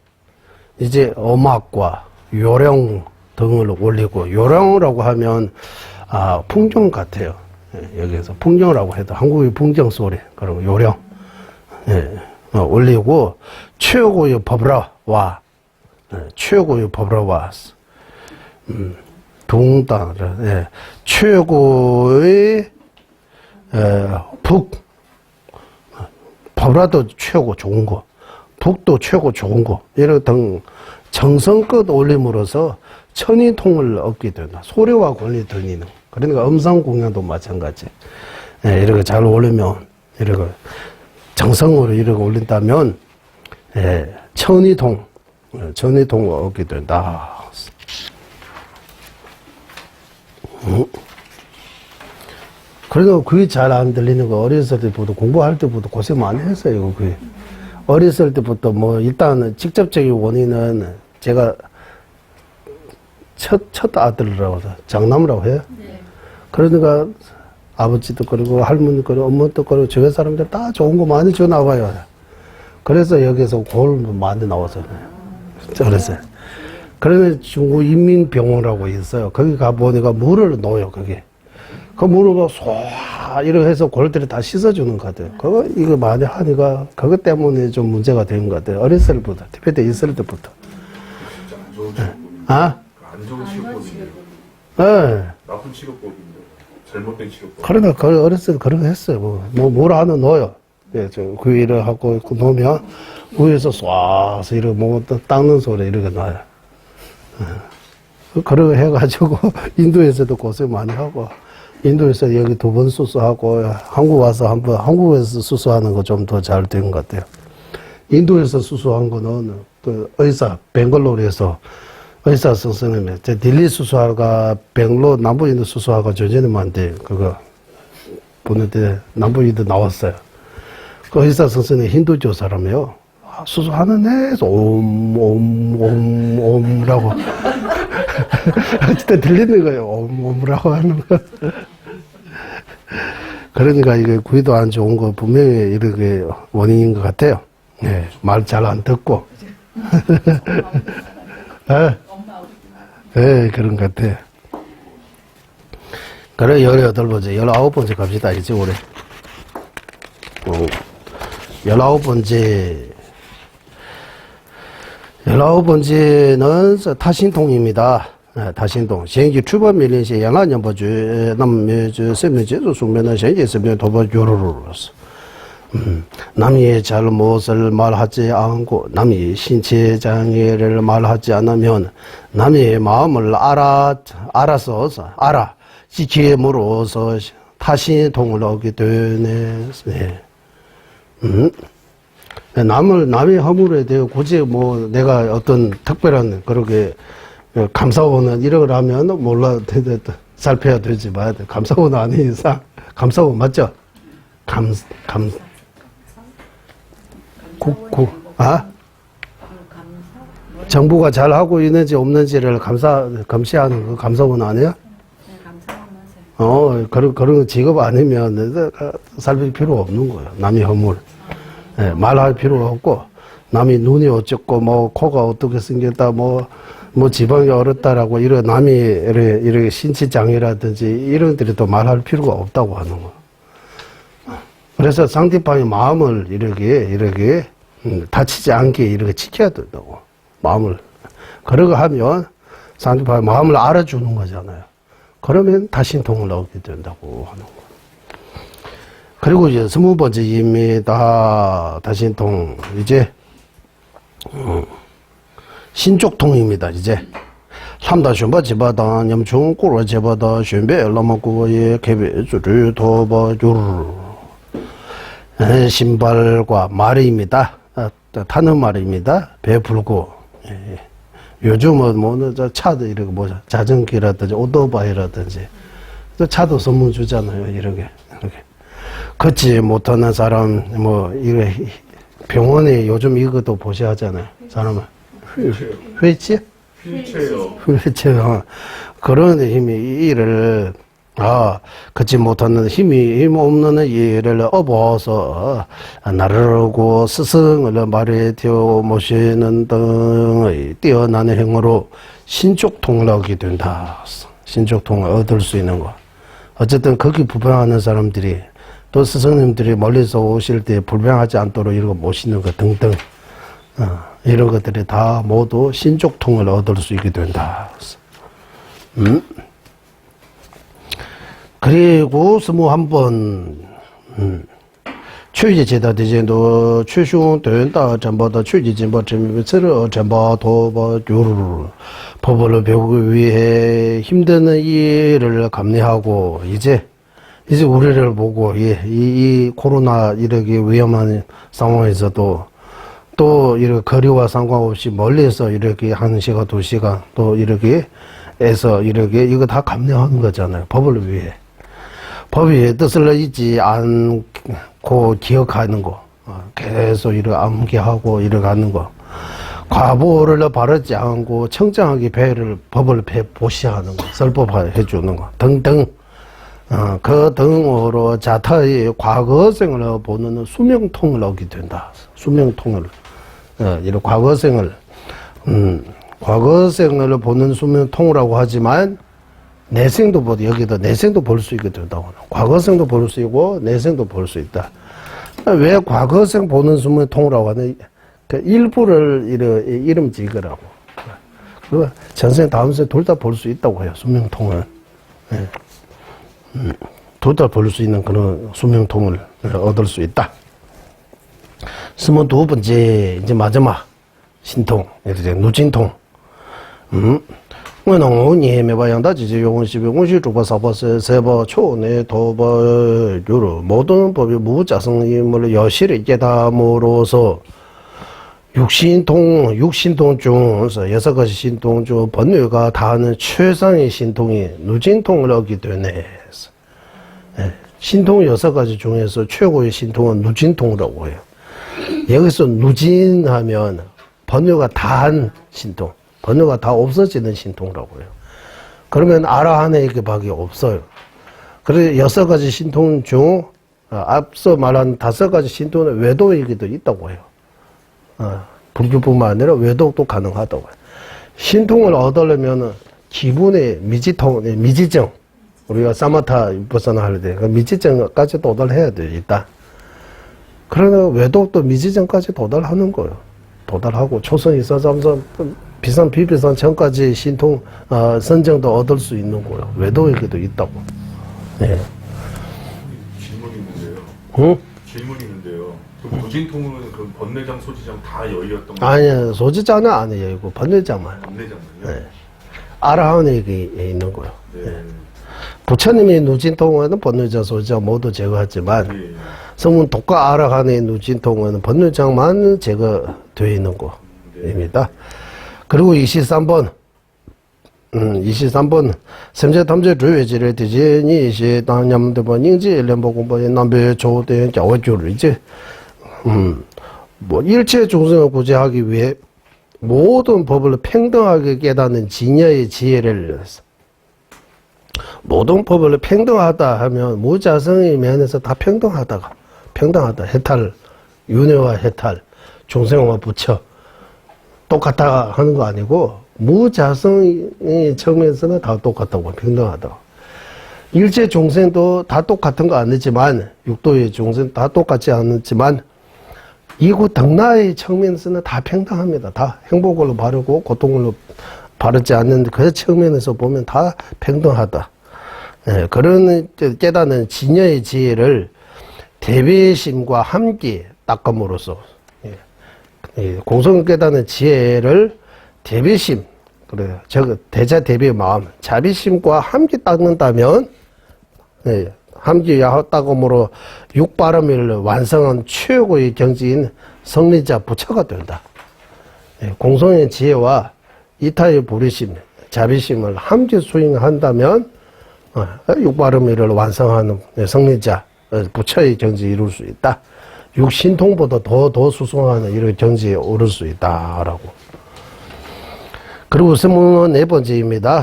이제 음악과 요령 등을 올리고, 요령이라고 하면 풍경 같아요. 예, 여기서 풍경이라고 해도 한국의 풍경 소리, 그리고 요령, 예, 올리고 최고의 법라와, 최고의 법라와, 동당, 예, 최고의 북, 법라도 최고 좋은 거, 북도 최고 좋은 거, 이런 등 정성껏 올림으로써 천인통을 얻게 된다. 소리와 권리 들리는. 그러니까 음성 공양도 마찬가지. 예, 이렇게 잘 올리면, 이렇게 정성으로 이렇게 올린다면, 예, 천이통을 얻게 된다. 그래도 그게 잘 안 들리는 거 어렸을 때부터 공부할 때부터 고생 많이 했어요. 그게. 어렸을 때부터 뭐 일단 직접적인 원인은 제가 첫 아들이라고 해서 장남이라고 해요. 네. 그러니까 아버지도 그러고 할머니도 그러고 엄마도 그러고 주변 사람들 다 좋은 거 많이 줘 나와요. 그래서 여기서 골 많이 나와서 어렸어요. 그러면 중국 인민병원이라고 있어요. 거기 가보니까 물을 넣어요, 그게. 그 물을 쏴, 이렇게 해서 골들이 다 씻어주는 것 같아요. 이거 많이 하니까 그것 때문에 좀 문제가 된 것 같아요. 어렸을 때부터, 티베트에 있을 때부터. 진짜 안 좋은 취급법이에요. 안 좋은 취급법이에요. 네. 나쁜 취급법인데. 잘못된 취급법. 그러니까 어렸을 때 그런 거 했어요. 물 하나 넣어요. 예, 그 일을 하고 놓으면 위에서 쏴서 이렇게 뭐 닦는 소리 이렇게 나요. 그렇게 해가지고 인도에서도 고생 많이 하고, 인도에서 여기 2번 수수하고, 한국 와서 한번, 한국에서 수수하는 거 좀 더 잘 된 것 같아요. 인도에서 수수한 거는 그 의사, 벵글로르에서 의사 선생님이, 딜리 수수하가 벵글로르 남부인도 수수하가 조제님한테 그거 보는데 남부인도 나왔어요. 그 의사 선생님이 힌두교 사람이에요. 수수하는 애에서 옴라고. 진짜 들리는 거예요. 옴라고 하는 거. 그러니까 이게 귀도 안 좋은 거 분명히 이렇게 원인인 것 같아요. 네, 말 잘 안 듣고. 네. 네, 그런 것 같아요. 그래, 18번째, 19번째 갑시다, 이제 올해. 19번째는 타신통입니다. 타신통. 현기 출범 밀린시 양안연보주, 남묘주, 세면제주 숙면은 현기 세면 도보주로로서. 남의 잘못을 말하지 않고, 남의 신체 장애를 말하지 않으면, 남의 마음을 알아, 지킴으로써 타신통을 얻게 되네. 네. 남의 허물에 대해 굳이 뭐 내가 어떤 특별한 그렇게 감사원은 이런 걸 하면 몰라 살펴야 되지만 감사원 아닌 이상 감사원 맞죠? 정부가 잘 하고 있는지 없는지를 감시하는 그 감사원 아니야? 네, 감사합니다. 그런 직업 아니면 살필 필요 없는 거예요. 남의 허물. 예, 말할 필요가 없고, 남이 눈이 어쩌고, 뭐, 코가 어떻게 생겼다, 뭐 지방이 어렵다라고, 남이 이렇게 신체장애라든지, 이런 들이 또 말할 필요가 없다고 하는 거. 그래서 상대방의 마음을 이렇게, 다치지 않게 이렇게 지켜야 된다고. 마음을. 그러고 하면, 상대방의 마음을 알아주는 거잖아요. 그러면 다신통을 얻게 된다고 하는 거. 그리고 이제 20번째입니다. 다신통. 이제, 신족통입니다. 이제. 3다 쉔바 지바다 냠충 꾸러 제바다 쉔베 라마꾸의 개베주르 도바주르. 신발과 말입니다. 타는 말입니다. 배불고. 요즘은 차도 이렇게 자전거라든지 오토바이라든지 차도 선물 주잖아요. 이렇게. 걷지 못하는 사람, 병원에 요즘 이것도 보셔야하잖아요. 사람은. 휠체어? 휠체어. 그런 힘이, 걷지 못하는 힘 없는 이를 업어서, 나르고 스승을 말에 태워 모시는 등의 뛰어난 행으로 신족통을 얻게 된다. 신족통을 얻을 수 있는 거. 어쨌든 거기 불평하는 사람들이 또 스승님들이 멀리서 오실 때 불평하지 않도록 이런 거 모시는 거 등등 이런 것들이 다 모두 신족통을 얻을 수 있게 된다. 그리고 21번 취지제다 대전도 취숑 된다 전보다 취지진보 점유를 전보 도보 요르 법을 배우기 위해 힘드는 일을 감내하고 이제 우리를 보고 이 코로나 이렇게 위험한 상황에서도 또 이렇게 거리와 상관없이 멀리서 이렇게 1시간 2시간 또 이렇게 해서 이렇게 이거 다 감내하는 거잖아요. 법을 위해. 법의 뜻을 잊지 않고 기억하는 거. 계속 이렇게 암기하고 이렇게 하는 거. 과보를 바르지 않고 청정하게 법을 보시하는 거. 설법해 주는 거. 등등. 그 등으로 자타의 과거생을 보는 수명통을 얻게 된다. 수명통을. 이런 과거생을 보는 수명통이라고 하지만 내생도 여기다 내생도 볼 수 있게 된다고. 과거생도 볼 수 있고 내생도 볼 수 있다. 왜 과거생 보는 수명통이라고 하는 그 일부를 이름 지으라고. 그 전생 다음생 둘 다 볼 수 있다고 해요. 수명통을. 네. 둘 다 볼 수 있는 그런 수명통을 얻을 수 있다. 22번째 이제 마지막 신통, 이제 누진통. 원홍이 매바양다 지지 용원시비 원시 주바 사바세 세바 초내 도바 요로 모든 법이 무자성임을 여실히 깨달음으로써 육신통 중에서 6가지 신통 중 번뇌가 다하는 최상의 신통이 누진통을 얻게 되네. 신통 6가지 중에서 최고의 신통은 누진통이라고 해요. 여기서 누진하면 번뇌가 다한 신통, 번뇌가 다 없어지는 신통이라고 해요. 그러면 아라한에게밖에 없어요. 그래서 6가지 신통 중 앞서 말한 5가지 신통은 외도에게도 있다고 해요. 불교뿐만 아니라 외도도 가능하다고 해요. 신통을 얻으려면 기본의 미지정, 우리가 사마타 위파사나 할 때 미지정까지 도달해야 돼요. 일단. 그러나 외도도 미지정까지 도달하는 거예요. 도달하고 초선 이사삼선 비상 비비상 전까지 신통 선정도 얻을 수 있는 거예요. 외도에게도 있다고. 네. 질문이 있는데요. 응? 질문이 있는데요. 그 무진통은 그 번뇌장, 소지장 다 열렸던 거예요? 아니요, 소지장은 아니에요. 이거 번뇌장만. 번뇌장은요? 네. 아라한에게 있는 거예요. 네. 부처님이 누진통은 번뇌자소자 모두 제거하지만 예. 성문 독가 아라한의 누진통은 번뇌장만 제거되어 있는 거입니다. 그리고 23번 23번 삼재탐재 주외지를 대진이 이시 당냠대번 인지 일련보공법의 남배 조대 자원주를 이제 뭐 일체众生을 구제하기 위해 모든 법을 평등하게 깨닫는 진여의 지혜를 모든 법을 평등하다 하면 무자성의 면에서 다 평등하다 해탈 윤회와 해탈 중생과 부처 똑같다 하는 거 아니고 무자성의 측면에서는 다 똑같다고 평등하다. 일체 중생도 다 똑같은 거 아니지만 육도의 중생 다 똑같지 않지만 이구 등나의 측면에서는 다 평등합니다. 다 행복으로 바르고 고통으로 바르지 않는 그 측면에서 보면 다 평등하다. 예, 그런 깨닫는 진여의 지혜를 대비심과 함께 닦음으로써 공성 깨닫는 지혜를 대비심, 그래요. 대자 대비의 마음, 자비심과 함께 닦는다면, 함께 닦음으로 육바람을 완성한 최고의 경지인 성리자 부처가 된다. 공성의 지혜와 이타의 부리심, 자비심을 함께 수행한다면, 육바람을 완성하는 성리자, 부처의 경지에 이룰 수 있다. 육신통보다 더 수승하는 이런 경지에 오를 수 있다라고. 그리고 24번째입니다.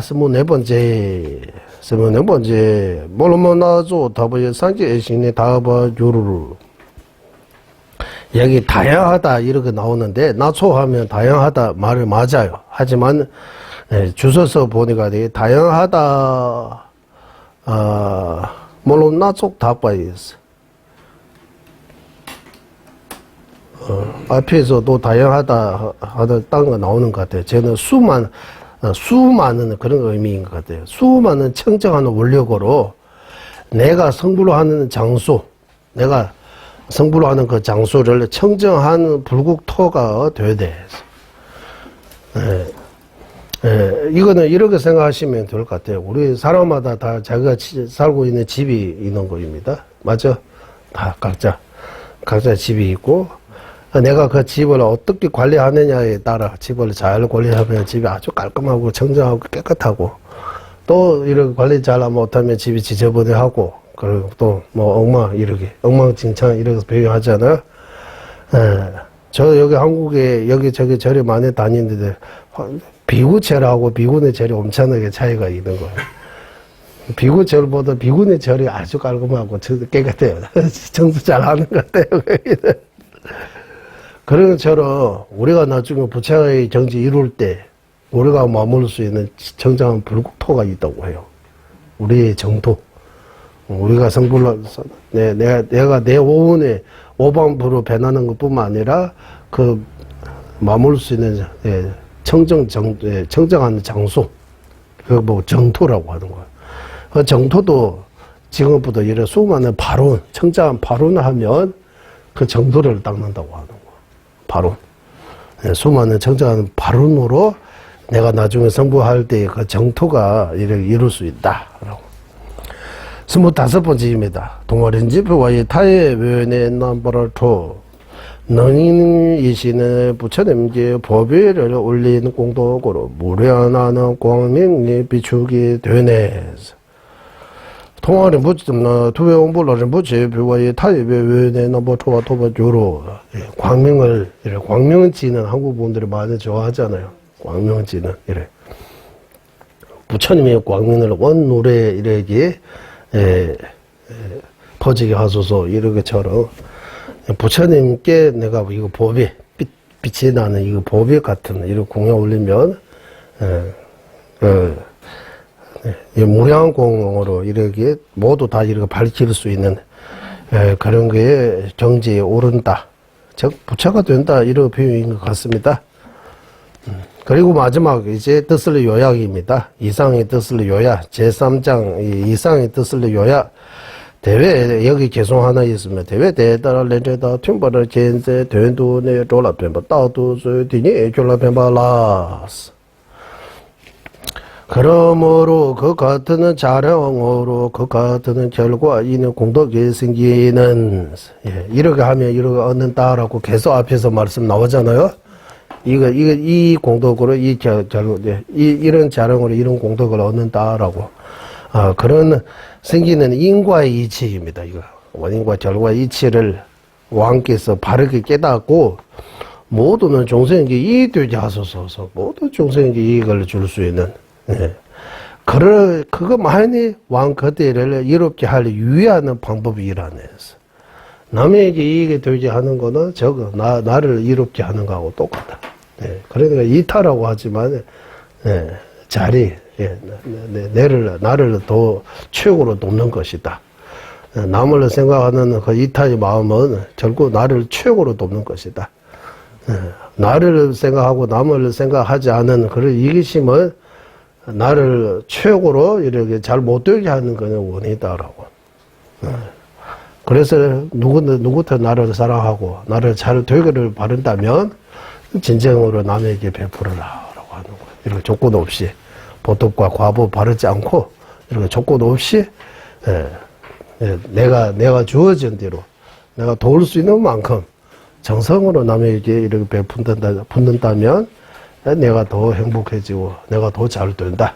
24번째. 몰모나조 다보의 상계신의 다바 유루루. 여기 다양하다 이렇게 나오는데 나초하면 다양하다 말을 맞아요. 하지만 주소서 보니까 되게 다양하다. 물론 나쪽 다바이스. 앞에서도 다양하다 하던 거 나오는 것 같아요. 저는 수많은 그런 의미인 것 같아요. 수많은 청정하는 원력으로 내가 성불로 하는 장소, 내가 성불로 하는 그 장소를 청정한 불국토가 돼야 돼. 이거는 이렇게 생각하시면 될 것 같아요. 우리 사람마다 다 자기가 살고 있는 집이 있는 거입니다. 맞죠? 다 각자 집이 있고, 내가 그 집을 어떻게 관리하느냐에 따라 집을 잘 관리하면 집이 아주 깔끔하고 청정하고 깨끗하고, 또 이렇게 관리 잘 못하면 집이 지저분해하고, 그리고 또 뭐 엉망진창 이렇게 표현하잖아요. 저 여기 한국에 여기저기 절이 많이 다니는데 비구절하고 비군의 절이 엄청나게 차이가 있는 거예요. 비구절보다 비군의 절이 아주 깔끔하고 깨끗해요. 청소 잘하는 것 같아요. 그런 것처럼 우리가 나중에 부처의 정지 이룰 때 우리가 머물 수 있는 정정한 불국토가 있다고 해요. 우리의 정토. 우리가 성불로 내가 내 오운에 오방부로 변하는 것뿐만 아니라 그 머물 수 있는 청정한 장소, 그 뭐 정토라고 하는 거예요. 그 정토도 지금부터 이런 수많은 발운, 청정한 발운을 하면 그 정토를 닦는다고 하는 거예요. 발운. 수많은 청정한 발운으로 내가 나중에 성부할 때 그 정토가 이룰 수 있다라고. 25번째입니다. 동아린지표와의 타의 외연의 남바라토 능인이시는 부처님께 법위를 올린 공덕으로 무량하는 광명이 비추게 되네. 동아린 부처나 투외원불라는 부처표와의 타의 외연의 남바라토와 토바주로 광명지는 한국 분들이 많이 좋아하잖아요. 광명지는 이래. 부처님의 광명을 원노래 이렇게 퍼지게 하소서 이렇게처럼 부처님께 내가 이거 법이 빛이 나는 이거 법이 같은 이런 공양 올리면 무량공으로 이렇게 모두 다 이렇게 밝힐 수 있는 그런 게 정지에 오른다, 즉 부처가 된다 이런 표현인 것 같습니다. 그리고 마지막 이제 뜻을 요약입니다. 이상의 뜻을 요약, 제3장 이상의 뜻을 요약. 대회 여기 개송 하나 있으면 대회 대따라 렌제다 튠바를 젠제 된도네 졸라펜바 따도스 디니 졸라펜바라스. 그러므로 그 같은 자량으로 그 같은 결과 이는 공덕이 생기는 이렇게 하면 이렇게 얻는다라고 계속 앞에서 말씀 나오잖아요. 이 공덕으로 이런 자량으로 이런 공덕을 얻는다라고. 그런 생기는 인과의 이치입니다. 이거 원인과 결과 이치를 왕께서 바르게 깨닫고 모두는 종생에게 이익이 되게 하소서. 모든 종생에게 이익을 줄 수 있는. 그거만이 왕 그대를 이롭게 할 유의하는 방법이라는 해서. 남에게 이익이 되게 하는 거는 나를 이롭게 하는 거하고 똑같다. 그러니까 이타라고 하지만, 자리, 나를 더 최고로 돕는 것이다. 남을 생각하는 그 이타의 마음은 결국 나를 최고로 돕는 것이다. 나를 생각하고 남을 생각하지 않은 그런 이기심은 나를 최고로 이렇게 잘 못되게 하는 그냥 원이다라고. 그래서 누구부터 나를 사랑하고 나를 잘 되기를 바른다면 진정으로 남에게 베풀어라라고 하는 거예요. 이렇게 조건 없이 보톡과 과보 바르지 않고 이렇게 조건 없이 내가 주어진 대로 내가 도울 수 있는 만큼 정성으로 남에게 이렇게 베푼다면 내가 더 행복해지고 내가 더 잘 된다.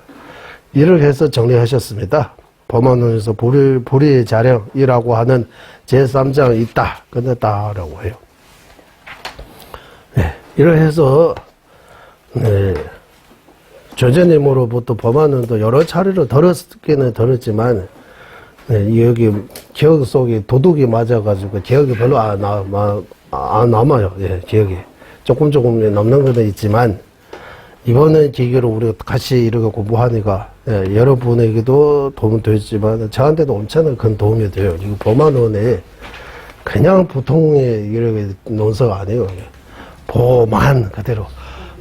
이렇게 해서 정리하셨습니다. 범한론에서 불의의 자량이라고 하는 제3장이 있다. 끝냈다라고 해요. 이렇게 해서 조제님으로부터 범한론도 여러 차례로 들었기는 들었지만 여기 기억 속에 도둑이 맞아가지고 기억이 별로 안 남아요. 기억이 조금 남는 것도 있지만 이번에 계기로 우리가 같이 이렇게 공부하니까 여러분에게도 도움이 되지만 저한테도 엄청나게 큰 도움이 돼요. 이거 범한론에 그냥 보통의 이렇게 논서가 아니에요. 법만 그대로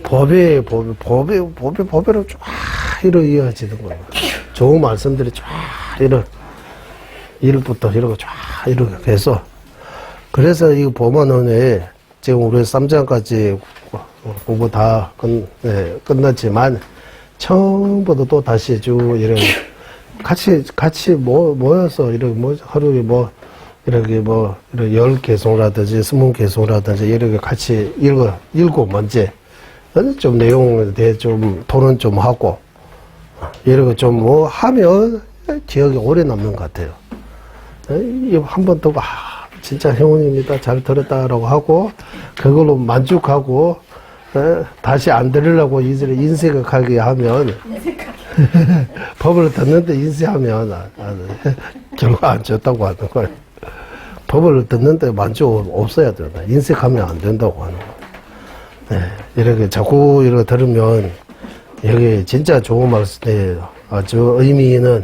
법으로 쫙 이렇게 이어지는 거예요. 좋은 말씀들이 쫙 이렇게 일부터 이렇게 쫙 이렇게 해서 그래서 이 범한론에 지금 우리 3장까지 공부 다 끝났지만 처음부터 또 다시 쭉 이렇게 같이 모여서 이렇게 하루에 이렇게 10개송이라든지 20개송이라든지 이렇게 같이 읽고 먼저 좀 내용에 대해 좀 토론 좀 하고 이렇게 좀 하면 기억이 오래 남는 것 같아요. 한 번 더 진짜 형님이다 잘 들었다라고 하고 그걸로 만족하고 다시 안 들으려고 인색하게 하면 법을 듣는데 인색하면 결국 안 좋다고 하는 거예요. 법을 듣는데 만족 없어야 된다. 인색하면 안 된다고 하는 거예요. 이렇게 자꾸 이렇게 들으면 여기 진짜 좋은 말씀이에요. 아주 의미는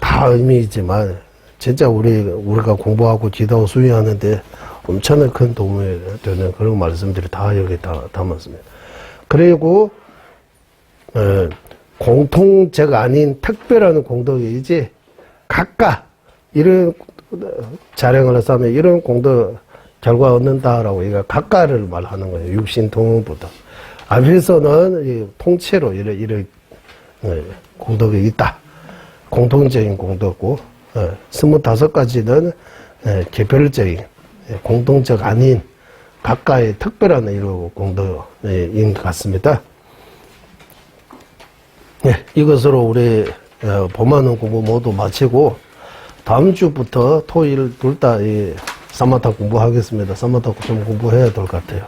다 의미이지만 진짜 우리가 공부하고 기도하고 수행하는데 엄청나게 큰 도움이 되는 그런 말씀들이 다 여기 다 담았습니다. 그리고 공통적 아닌 특별한 공덕이지 각각 이런 자량을 해서 하면 이런 공덕 결과 얻는다라고 이거 각각을 말하는 거예요. 육신통보다 앞에서는 통째로 이런 공덕이 있다. 공통적인 공덕고 25가지는 개별적인 공동적 아닌 각각의 특별한 이런 공덕인 것 같습니다. 이것으로 우리 범한론 공부 모두 마치고 다음 주부터 토일 둘 다 사마타 공부하겠습니다. 사마타 좀 공부해야 될 것 같아요.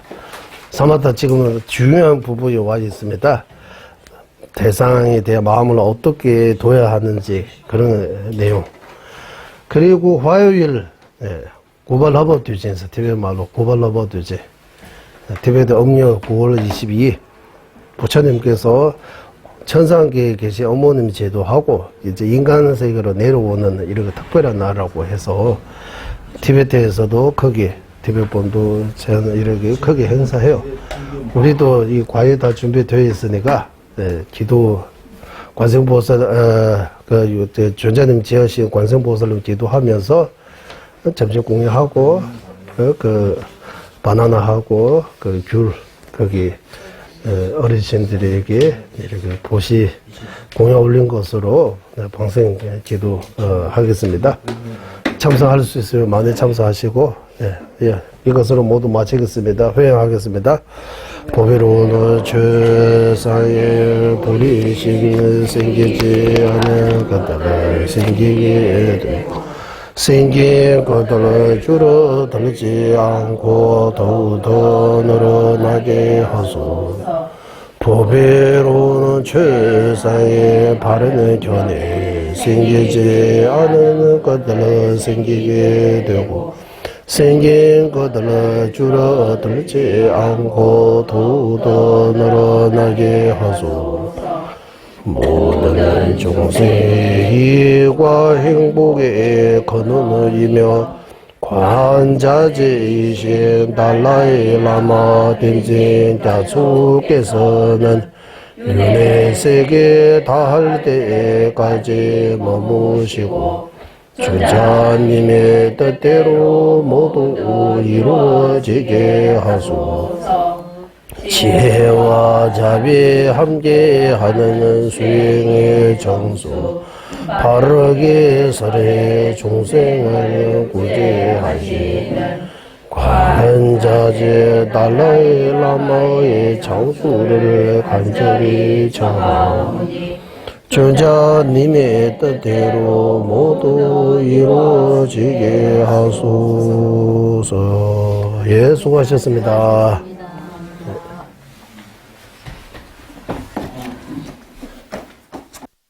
사마타 지금은 중요한 부분이 와 있습니다. 대상에 대한 마음을 어떻게 둬야 하는지 그런 내용. 그리고 화요일 고발허버듀제에서 티베트 말로 고발허버듀제 티베트 음력 9월 22일 부처님께서 천상계에 계신 어머님 제도하고 이제 인간 세계로 내려오는 이런 특별한 날이라고 해서 티베트에서도 크게 티베트본도 이렇게 크게 행사해요. 우리도 이 과외 다 준비되어 있으니까 기도 관세음보살 존자님 지으신 관세음보살님 기도하면서 점심 공유하고 바나나하고 귤 거기 어르신들에게 이렇게 보시 공약 올린 것으로 방생 기도 하겠습니다. 참석할 수 있으면 많이 참석하시고 이것으로 모두 마치겠습니다. 회행하겠습니다. 보배로운 최상의 불이심이 생기지 않은 것들을 생기게 되고 생긴 것들을 줄어들지 않고 더욱더 늘어나게 하소서. 보배로운 최상의 바른 견해 생기지 않은 것들을 생기게 되고 생긴 것들을 줄어들지 않고 더욱더 늘어나게 하소서. 모든众生 이과 행복의 근원이며 관자재이신 달라이 라마 딘진 다수께서는 윤회 세계 다할 때까지 머무시고 주자님의 뜻대로 모두 이루어지게 하소서. 지혜와 자비 함께하는 수행의 정수 바르게 설해 종생을 구제하시는 관자재 달라이 라마의 장수를 간절히 청하오니 주자님의 뜻대로 모두 이루어지게 하소서. 예, 수고하셨습니다.